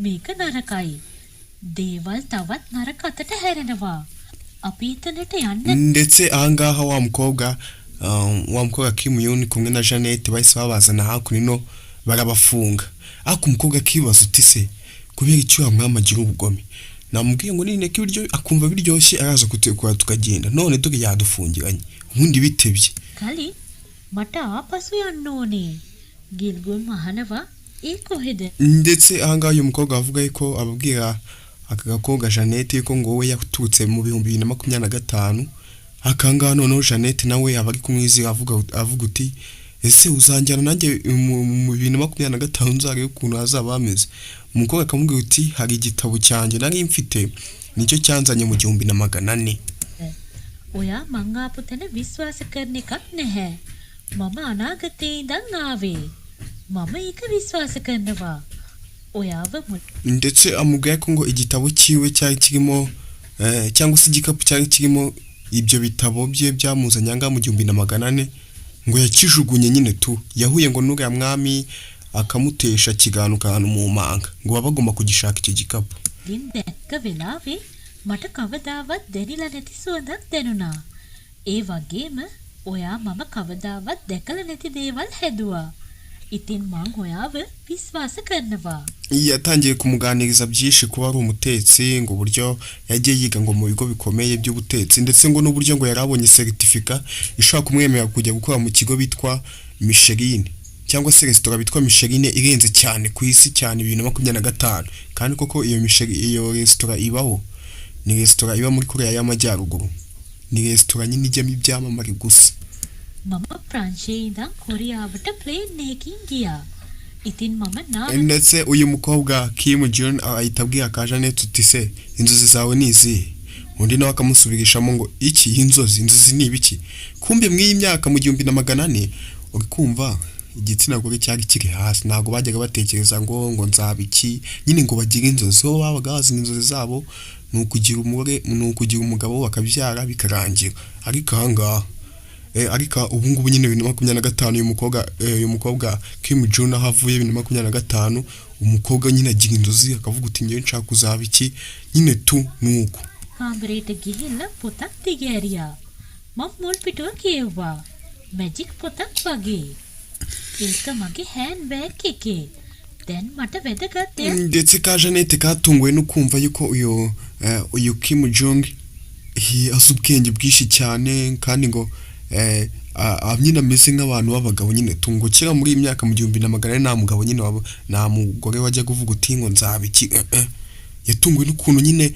මේක නරකයි දේවල් තවත් නරක අතට හැරෙනවා අපි එතනට යන්න ndetse ahangaha wa mukobwa Kim Jong kumwe na Jeannette bahise babazana hakuno barabafunga ariko umukobwa akibaza uti se kubera icyo mwamagira ubugome namubwiye ngo nine kibiryo akumva biryoshye araza kutekura tukagenda none tuge yadufungiranye ubundi bitebye කලි මට ආපසු යන්න ඕනේ ගිල්ගුල් මහනවා ඒ කොහෙද ndetse ahangaha uyu mukobwa avuga ko ababwira aka gakobwa Jeannette ko ngo we yatutse mu 2025 akanga noneho Jeannette nawe abari kumwizira avuga uti ese uzanjyana nanjye mu 2025 nzare ukuntu azaba ameze umukobwa akamubwira uti hari igitabo cyanjye nari mfite nicyo cyanzanye mu 1400 ඔයා මං ආපු තැන විශ්වාස කරන එකක් නැහැ මම අනාගතේ ඉඳන් ආවේ මම ඒක විශ්වාස කරනවා ඔයාව ndetse amubwiye ko ngo igitabo cyiwe cyari kirimo cyangwa se igikapu cyari kirimo ibyo bitabo bye byamuzanye anga mu 1400 ngo yakijugunye nyine tu yahuye ngo n'uriya mwami akamutesha kiganuka ahantu mu manga ngo babagomba kugishaka icyo gikapu දින්දැක්ක වෙලාවේ මට කවදාවත් දැනිලා නැති සුවඳක් දැනුණා ඒ වගේම ඔයා මම කවදාවත් දැකලා නැති දේවල් හැදුවා ඉතින් මං ඔයාව විශ්වාස කරනවා yatangiye kumuganiriza byinshi kuba ari umutetsi ngo buryo yagiye yiga ngo mu bigo bikomeye by'ubutetsi ndetse ngo n'uburyo ngo yarabonye certificate ishaka kumwemerera kujya gukora mu kigo bitwa Michelin cyangwa se resitora bitwa Michelin irenze cyane ku isi cyane 2025 kandi koko iyo resitora ibaho ni resitora iba muri Korea y'Amajyaruguru ni resitora nyine ijyamo ibyamamare gusa මම ප්‍රංශයේ ඉඳන් කොරියාවට ප්ලේන් එකකින් ගියා. ඉතින් මම නා ndetse uyu mukobwa Kim Jong ahita abwira ka Janet uti se inzozi zawe ni izi undi nawe akamusubirishamo ngo iki inzozi ni ibiki kumbe mw'iyi myaka mu 1400 ukumva igitsina gore cyari kiri hasi ntago bajyaga batekereza ngo nzabiki nyine ngo bagire inzozi ho babaga bazi inzozi zabo nukugira umugabo bakabyara bikarangira ariko ahangaha ariko ubu ngubu nyine 2025 uyu mukobwa Kim Jong havuye 2025 umukobwa nyine agira inzozi akavuga uti ngiye nshaka kuzaba iki nyine tu nuko කාමරේට ගිහිල්ලා පොතක් දිගෑරියා. මම මුල් පිටුව කියෙව්වා. මැජික් පොතක් වගේ. ඒක මගේ හෑන්ඩ් බෑග් එකේ. දැන් මට වැදගත් දෙයක්. ndetse ka Janet katunguwe no kumva yuko uyu Kim Jong azi ubwenge bwinshi cyane kandi ngo nyine ameze nk'abantu b'abagabo nyine tungukira muri iyi myaka mu 2000 nta mugabo nyine nta mugore wajya kuvuga uti ngo nzaba iki yatunguwe n'ukuntu nyine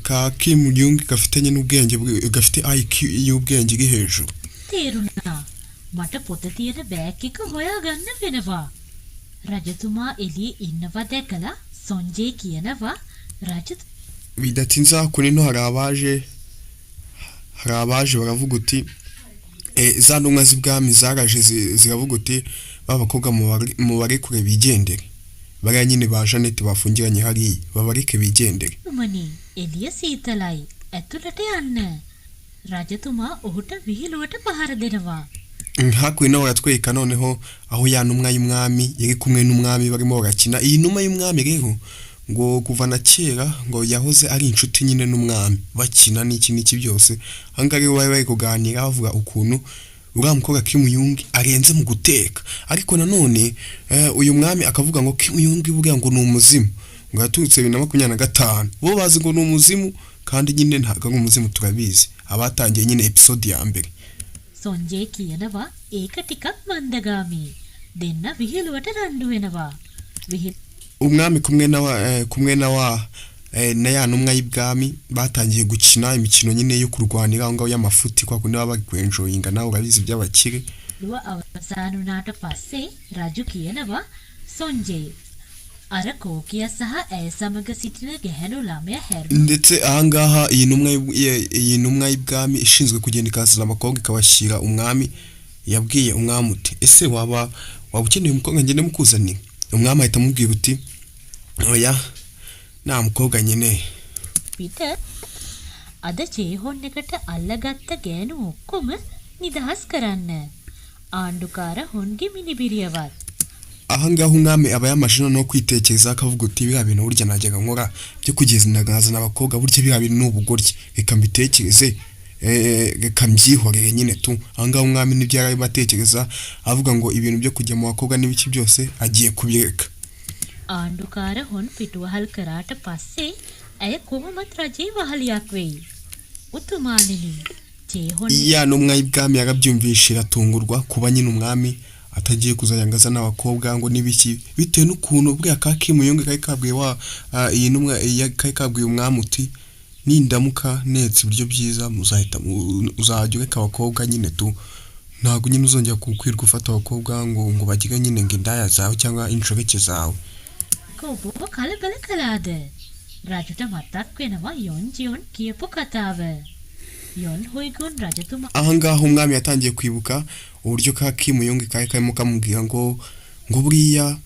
ka Kim Jong gafitanye n'ubwenge gafite IQ y'ubwenge iri hejuru තේරුණා. මට පොත තියෙන බෑග් එක හොයාගන්න වෙනවා. රජතුමා එළියේ ඉන්නවා දැකලා සොන්ජේ කියනවා bidatinze kuri no hari abaje baravuga uti za ntumwa z'ibwami zaraje ziravuga uti babakobwa mu barekure bigendere bariya nyine ba Janet bafungiranye hariya babareke bigendere මනි එළිය සීතලයි ඇතුළට යන්න. රජතුමා ඔහුට විහිළුවට පහර දෙනවා. hakuno nawe yatwereka noneho aho ya ntumwa y'umwami yari kumwe n'umwami barimo barakina iyi ntumwa y'umwami rero ngo kuva na kera ngo yahoze ari inshuti nyine n'umwami bakina n'iki byose hangari bari kuganira bavuga ukuntu uriya mukobwa Kim Jong arenze mu guteka ariko nanone uyu mwami akavuga ngo Kim Jong buriya ngo ni umuzimu ngo yaturutse 2025 bo bazi ngo ni umuzimu kandi nyine ntago ari umuzimu turabizi abatangiye nyine episode ya mbere සොන්ජේ කියනවා ඒක ටිකක් මන්දගාමී. දෙන්න විහිළුවට රණ්ඩු වෙනවා. umwami kumwe na ya ntumwa y'ibwami batangiye gukina imikino nyine yo kurwanira aho ngaho y'amafuti kwa kundi baba bagwenjoyinga nawe urabizi by'abakire. දුව අවසන් වුණාට පස්සේ රජු කියනවා සොන්ජේ අර කෝකිය සහ ඇය සමග සිටින ගැහැණු ළමයා හැරුණා. ndetse ahangaha iyi ntumwa y'ibwami ishinzwe kugenda ikazana amakobwa ikabashyira umwami yabwiye umwami uti ese waba ukeneye umukobwa ngende mukuzanira umwami ahita amubwira uti oya nta mukobwa nyine පිට අද චේහොන් එකට අල්ලගත්ත ගෑනු ඔක්කොම නිදහස් කරන්න. ආණ්ඩුකාර හොන්ගේ මිනිබිරියවත්. ahangaha umwami aba yamashino no kwitekereza akavuga uti biriya bintu burya najyaga nkora byo kugeza indagaza n'abakobwa burya biriya bintu n'ubugoryi reka mbitekereze reka mbyihorere nyine tu ahangaha umwami nibyo yari batekereza avuga ngo ibintu byo kujya mu bakobwa n'ibiki byose agiye kubireka. ආණ්ඩුකාර හොන් පිටුවහල් කරාට පස්සේ ඇය කොහොමත් රජේ වහලියක් වෙයි. උතුමාණෙනි චේහොන් ya ntumwa y'ibwami yarabyumvishe iratungurwa kuba nyine umwami atagiye kuzayangaza n'abakobwa ngo nibiki bitewe n'ukuntu buriya ka Kim Jong kari kabwiye iyi ntumwa kari kabwiye umwami uti nindamuka netse ibiryo byiza muzahita uzajya ureka abakobwa nyine tu ntabwo nyine uzongera kukwirwa ufata abakobwa ngo bagire nyine ngo indaya zawe cyangwa inshoreke zawe. කොබෝ කලබල කළාද? රජුට මතක් වෙනවා යොන්ජියොන් කියපු කතාව. යොන් හොයිගොන් රජතුමා ahangaha umwami yatangiye kwibuka uburyo ka Kim Jong kari karimo kamubwira ngo buriya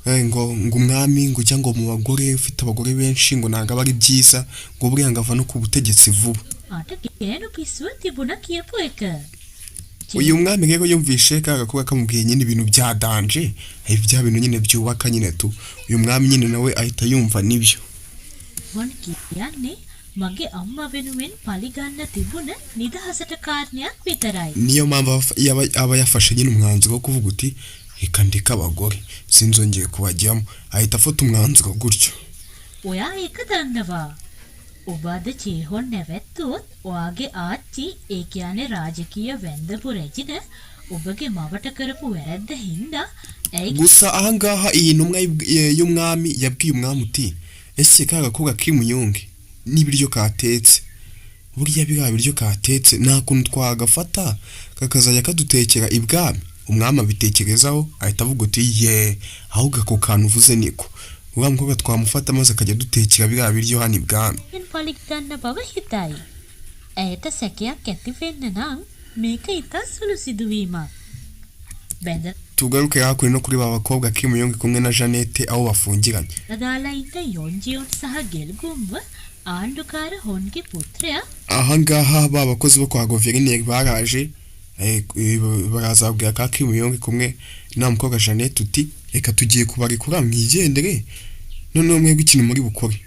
ngo umwami ngo cyangwa mu bagore ufite abagore benshi ngo ntago aba ari byiza ngo buriya ngava no ku butegetsi vuba. අට ගෑනු පිස්සුව තිබුණා කියපු එක. uyu mwami rero yumvishe kaga kuba kamubwiye nyine ibintu bya danje bya bintu nyine byubaka nyine tu uyu mwami nyine nawe ahita yumva nibyo. මොන් කියන්නේ මගේ අම්මා වෙනුවෙන් පරිගන්න තිබුණ නිදහසට කාරණයක් විතරයි. niyo mpamvu aba yafashe nyine umwanzuro wo kuvuga uti reka ndeka abagore sinzongeye kubajyamo ahita afata umwanzuro gutyo. ඔයා ඒක දන්නවා. ඔබ අද චේහොන් නැවැත්තුවොත් ඔයාගේ ආච්චි ඒ කියන්නේ රාජකීය වැන්දපු රැජින ඔබගේ මවට කරපු වැරද්ද හින්දා ඇයි gusa ahangaha iyi ntumwa y'umwami yabwiye umwami uti ese ka gakobwa k'imuyonge n'ibiryo katetse burya biriya biryo katetse nta kuntu twagafata kakazajya kadutekera ibwami. Umwami abitekerezaho ahita avuga uti ye ahubwo ako kantu uvuze niko uriya mukobwa twamufata maze akajya dutekera biriya biryo hano ibwami. පලික් ගන්න බව හිතයි. ඇයට සැකයක් ඇති වෙන්න නම් මේක ඉතා සුළු සිදුවීමක්. බැඳ tugaruke hakuno no kuri ba bakobwa k'imuyonge kumwe na Jeannette aho bafungiranye. දාලා ඉන්න යොන්ජියොන් සහ ගෙල්ගුම්ව ආණ්ඩුකාර හොන්ගේ පුත්‍රයා ahangaha ba bakozi bo kwa guverineri baraje baraza kubwira ka k'imuyonge kumwe na mukobwa Jeannette uti reka tugiye kubarikura mwigendere none mwebwe ikintu muri bukore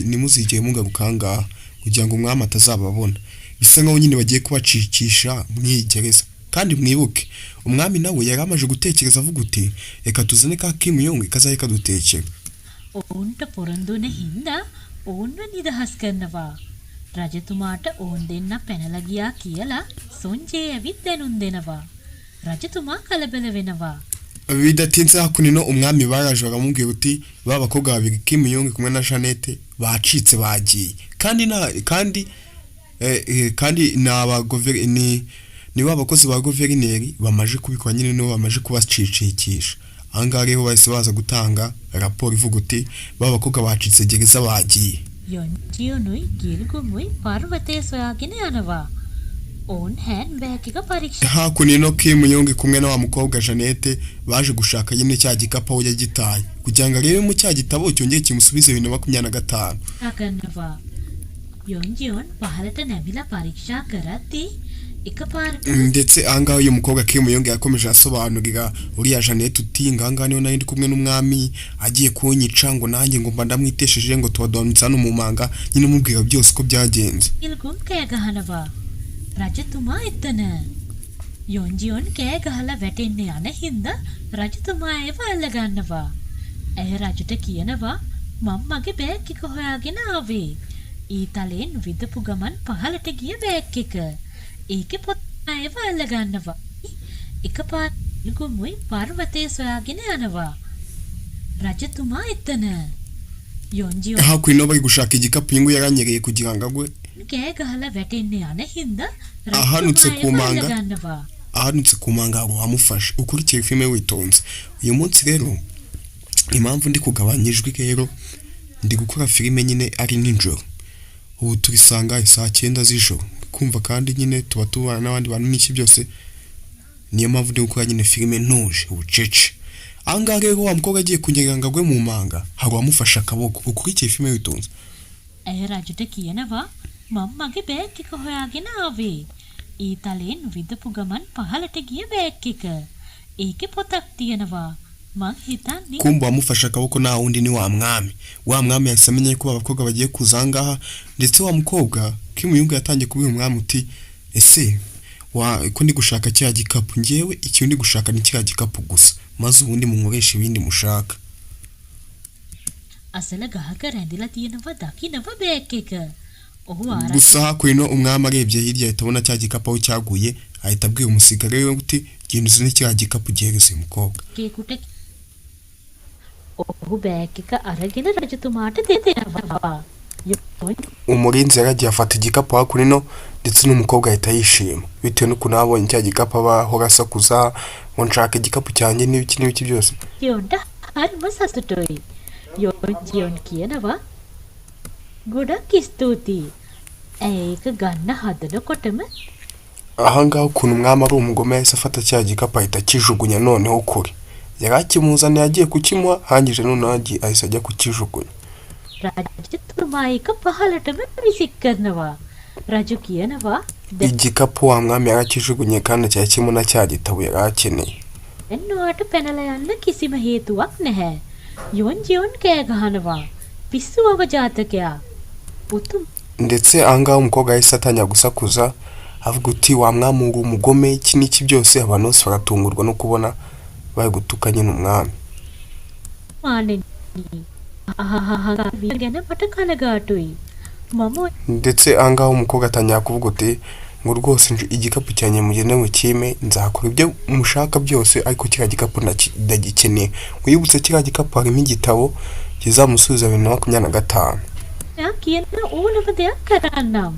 nimuzigeye mugaruka ngaha kugira ngo umwami atazababona. Bisa nkaho nyine bagiye kubacikisha mwigereza. Kandi mwibuke umwami nawe yari amaje gutekereza avuga uti reka tuzane ka k'imuyonge kazaye kadutekera. ඔවුන්ට පොරොන්දුන හින්දා ඔවුන්ව නිදහස් කරනවා. රජතුමාට ඔවුන් දෙන්න පැනලා ගියා කියලා සොන්ජේ ඇවිත් දැනුම් දෙනවා. රජතුමා කලබල වෙනවා. Bidatinze hakunino umwami baraje baramubwira uti ba bakobwa babiri k'imuyonge kumwe na Jeannette bacitse bagiye. Kandi n'aba ni ba bakozi ba guverineri bamaje kubikwa nyine no bamaje kubacicikisha. Ahangaha rero bahise baza gutanga raporo ivuga uti ba bakobwa bacitse gereza bagiye. යොන්ජියොනුයි ගෙල්ගුම්වයි පර්වතය සොයාගෙන යනවා. ඔවුන් hand bag එක පරීක්ෂා hakunino k'imuyonge kumwe na wa mukobwa Jeannette baje gushaka nyine cya gikapu aho yagitaye kugira ngo arebe mu cya gitabo cyongeye kimusubize 2025. කරනවා. යොන්ජියොන් පහලට නැමිලා පරීක්ෂා කරද්දී එකපාරට ndetse ahangaha uyu mukobwa k'imuyonge yakomeje asobanurira uriya Jeannette uti nganga niyo nari ndi kumwe n'umwami agiye kunyica ngo nanjye ngo mba ndamwitesheje ngo tuwadonitsa no mu manga nyine mubwira byose uko byagenze. ගෙල්ගුම් කෑ ගහනවා. රජතුමා එතන. යොන්ජියොන් කෑ ගහලා වැටෙන්න යන හින්දා රජතුමා ඒව අල්ලගන්නවා. ඇය රජුට කියනවා මම මගේ බෑග් එක හොයාගෙන ආවේ. ඊතලෙන් විදපු ගමන් පහලට ගිය බෑග් එක. ඒකේ පොත් ඒව අල්ලගන්නවා. එකපාරට ගෙල්ගුම්වයි පර්වතය සොයාගෙන යනවා. රජතුමා එතන. යොන්ජියොන් hakunino bari gushaka igikapu ingu yaranyereye kugira ngo agwe කෑ ගහලා වැටෙන්න යන හින්දා ahanutse ku රජතුමා ඒව manga අල්ලගන්නවා. ahanutse ku manga ngo amufashe ukurikire filime witonze. Uyu munsi rero impamvu ndi kugabanya ijwi rero ndi gukora filime nyine ari ninjoro. Ubu turisanga saa 9 z'ijoro kumva kandi nyine tuba tubana n'abandi bantu n'iki byose. Niyo mpamvu ndi gukora nyine filime ntuje ubucece. Ahangaha rero wa mukobwa agiye kunyerera ngo agwe mu manga hari uwamufashe akaboko. Ukurikire filime witonze. ඇය රජුට කියනවා මම මගේ බෑග් එක හොයාගෙන ආවේ. ඊතලෙන් විදපු ගමන් පහලට ගිය බෑග් එක. ඒකේ පොතක් තියෙනවා. මං හිතන්නේ kumba wamufashe akaboko nta wundi ni wa mwami. Wa mwami yahise amenya ko abakobwa bagiye kuza ahangaha ndetse wa mukobwa k'imuyonge yatangiye kubwira umwami uti ese ko ndi gushaka cya gikapu njyewe ikintu ndi gushaka ni cya gikapu gusa maze ubundi munkoresha ibindi mushaka. අසල ගහක රැඳිලා තියෙනවා දකින්නව බෑග් එක. ඔහු ආරක්ෂා gusa hakuno umwami arebye hirya ahita abona cya gikapu aho cyaguye ahita abwira umusigare we uti genda uzane cya gikapu gihereze uyu mukobwa. කෙකුට ඔහු බෑග් එක අරගෙන රජතුමාට දෙනවා. umurinzi yaragiye afata igikapu hakuno ndetse n'umukobwa ahita yishima bitewe n'ukuntu abonye cya gikapu abahora asakuza ngo nshaka igikapu cyanjye n'ibiki byose. යොන්ට හරිම සතුටුයි. යොන්ජියොන් කියනවා ගොඩක් ස්තුතියි. ඇය ඒක ගන්න හදනකොටම ahangaha ukuntu umwami ari umugome yahise afata cya gikapu ahita akijugunya noneho ukuri. Yari akimuzaniye agiye kukimuha hangije noneho ahise ajya kukijugunya. රජතුමා ඒක පහලටම විසික් කරනවා. රජු කියනවා igikapu wa mwami yarakijugunye kandi cyari kimwe na cya gitabo yari akeneye. දැන් ඔයාට පැනලා යන්න කිසිම හේතුවක් නැහැ. යොන්ජියොන් කෑ ගහනවා. පිස්සුවව ජාතකයා. පුතුම් ndetse ahangaha umukobwa yahise atangira gusakuza avuga uti wa mwami uri umugome iki n'iki byose abantu bose baratungurwa no kubona bari gutuka nyine umwami. මානෙනි. ගැන මට කනගාටුයි. මම ndetse ahangaha umukobwa atangira kuvuga uti ngo rwose igikapu cyanjye mugende mu kime, nzakora ibyo mushaka byose, ariko kiriya gikapu ndagikeneye. Wibutse kiriya gikapu harimo igitabo kizamusubiza 2025. එයා කියන ඕනම දෙයක් කරන්නම්.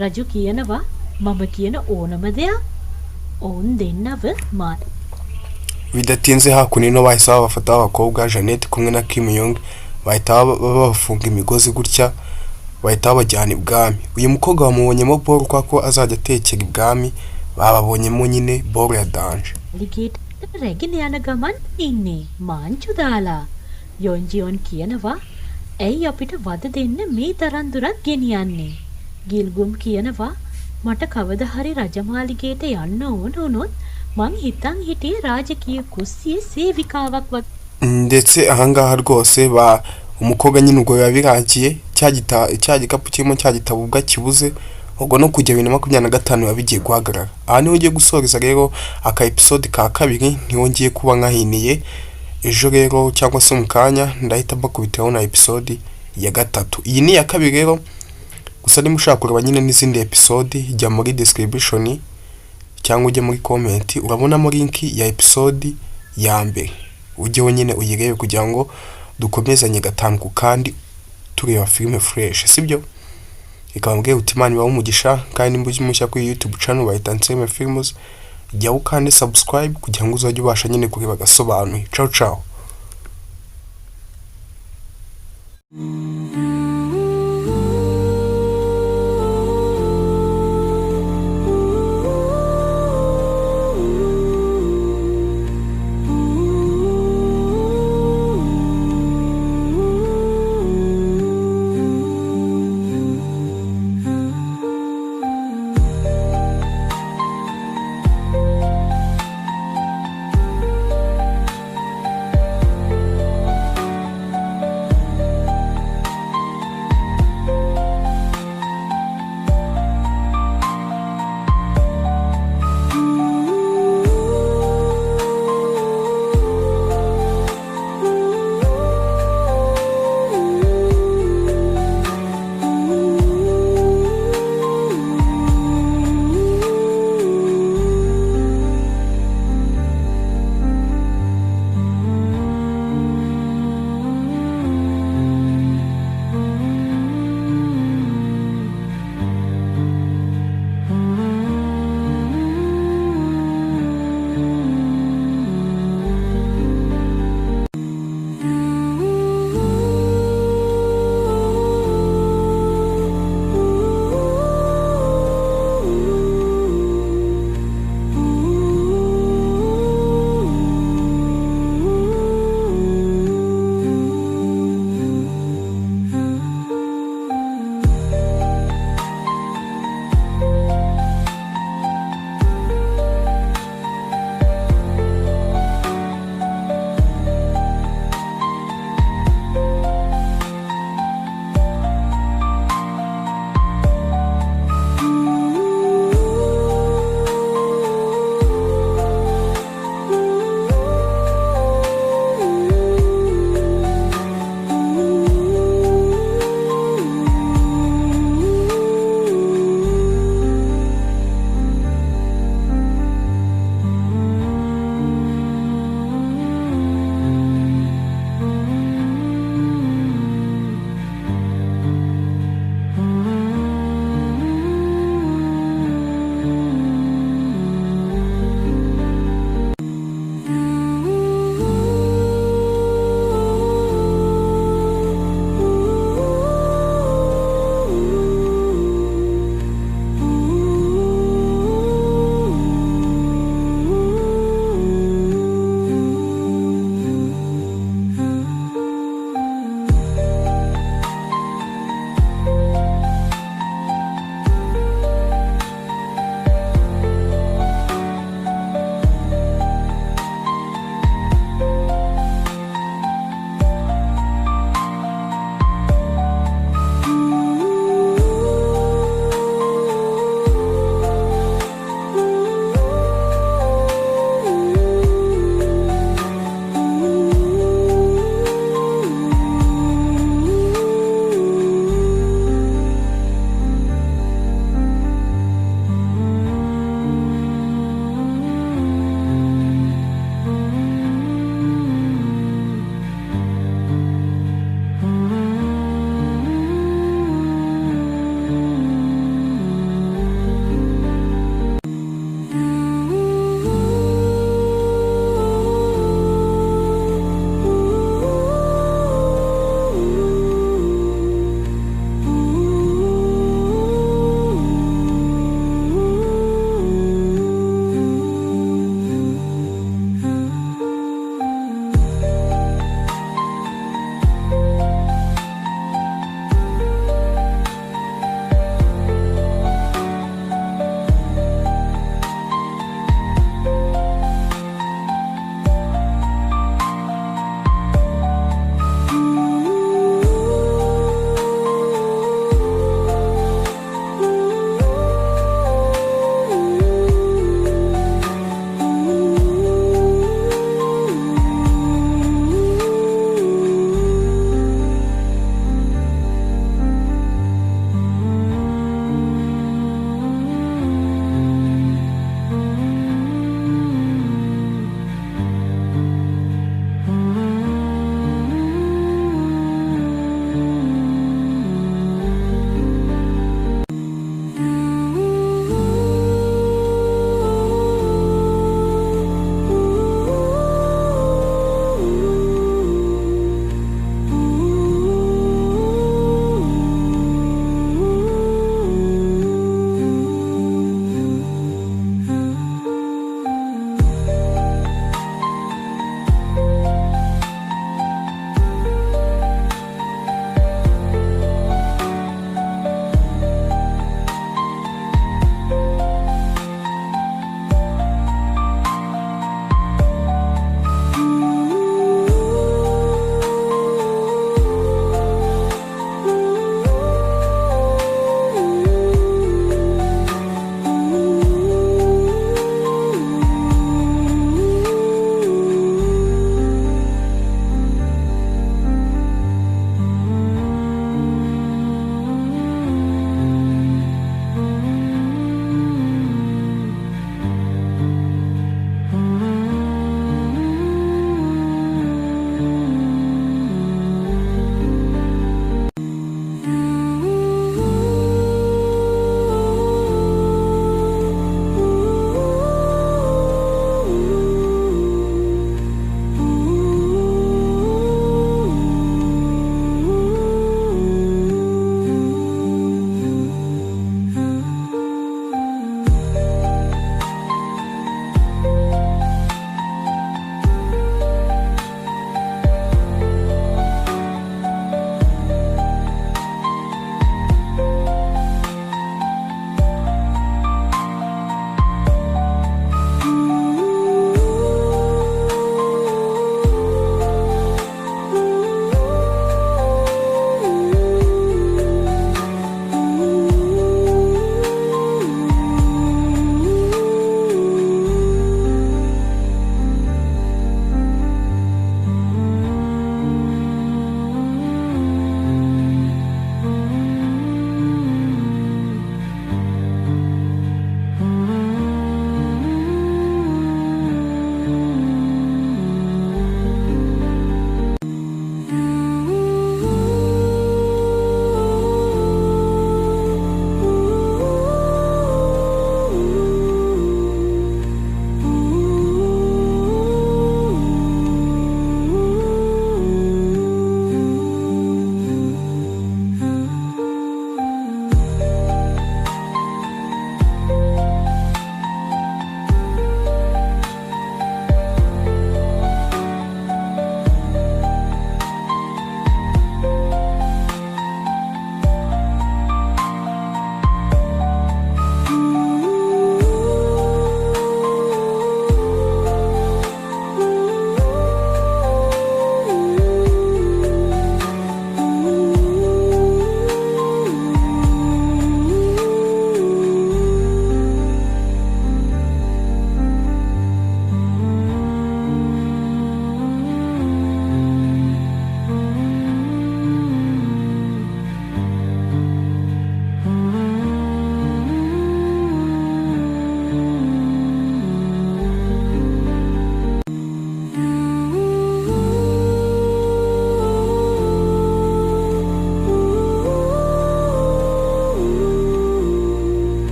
රජු කියනවා මම කියන ඕනම දෙයක්. ඔවුන් දෙන්නව මාත්. Bidatinze hakuno bahise babafata abakobwa Jeannette kumwe na Kim Young, bahita babafunga imigozi gutya, bahita babajyana ibwami. Uyu mukobwa bamubonyemo Paul kwako azajya atekera ibwami, bababonyemo nyine Paul ya danje. ලිගේට රැගෙන යන ගමන් ඉන්නේ මාංචු දාලා. යොන්ජියොන් කියනවා ඇයි අපිට වද දෙන්න මේ තරම් දුරක් ගෙනියන්නේ? ගිල්ගුම් කියනවා මට කවදා හරි රජමාලිගයට යන්න ඕන වුණොත් මං හිතන් හිටියේ රාජකීය කුස්සියේ සේවිකාවක් වගේ. Ndetse ahangaha rwose umukobwa nyine ubwo biba birangiye, cya gikapu kirimo cya gitabo ubwo kibuze, ubwo no kujya 2025 biba bigiye guhagarara. Aha niho ugiye gusoreza rero aka episode ka kabiri, niho ngiye kuba nkahiniye. Ejo rero cyangwa se mu kanya ndahita mbakubitaho na episode ya gatatu. Iyi ni ya kabiri rero, gusa niba ushaka kureba nyine n'izindi episode, jya muri description cyangwa ujye muri comment, urabonamo link ya episode ya mbere, ujyeho nyine uyirebe kugira ngo dukomezanye gatanu ku kandi tureba filime fresh, sibyo? Ikaba mbwiye utimani bawo umugisha, kandi nimba ujye mushya kuri YouTube channel bahita Nseme Films, jya ukande subscribe kugira ngo uzajye ubasha nyine kureba gasobanuye. Ciao ciao.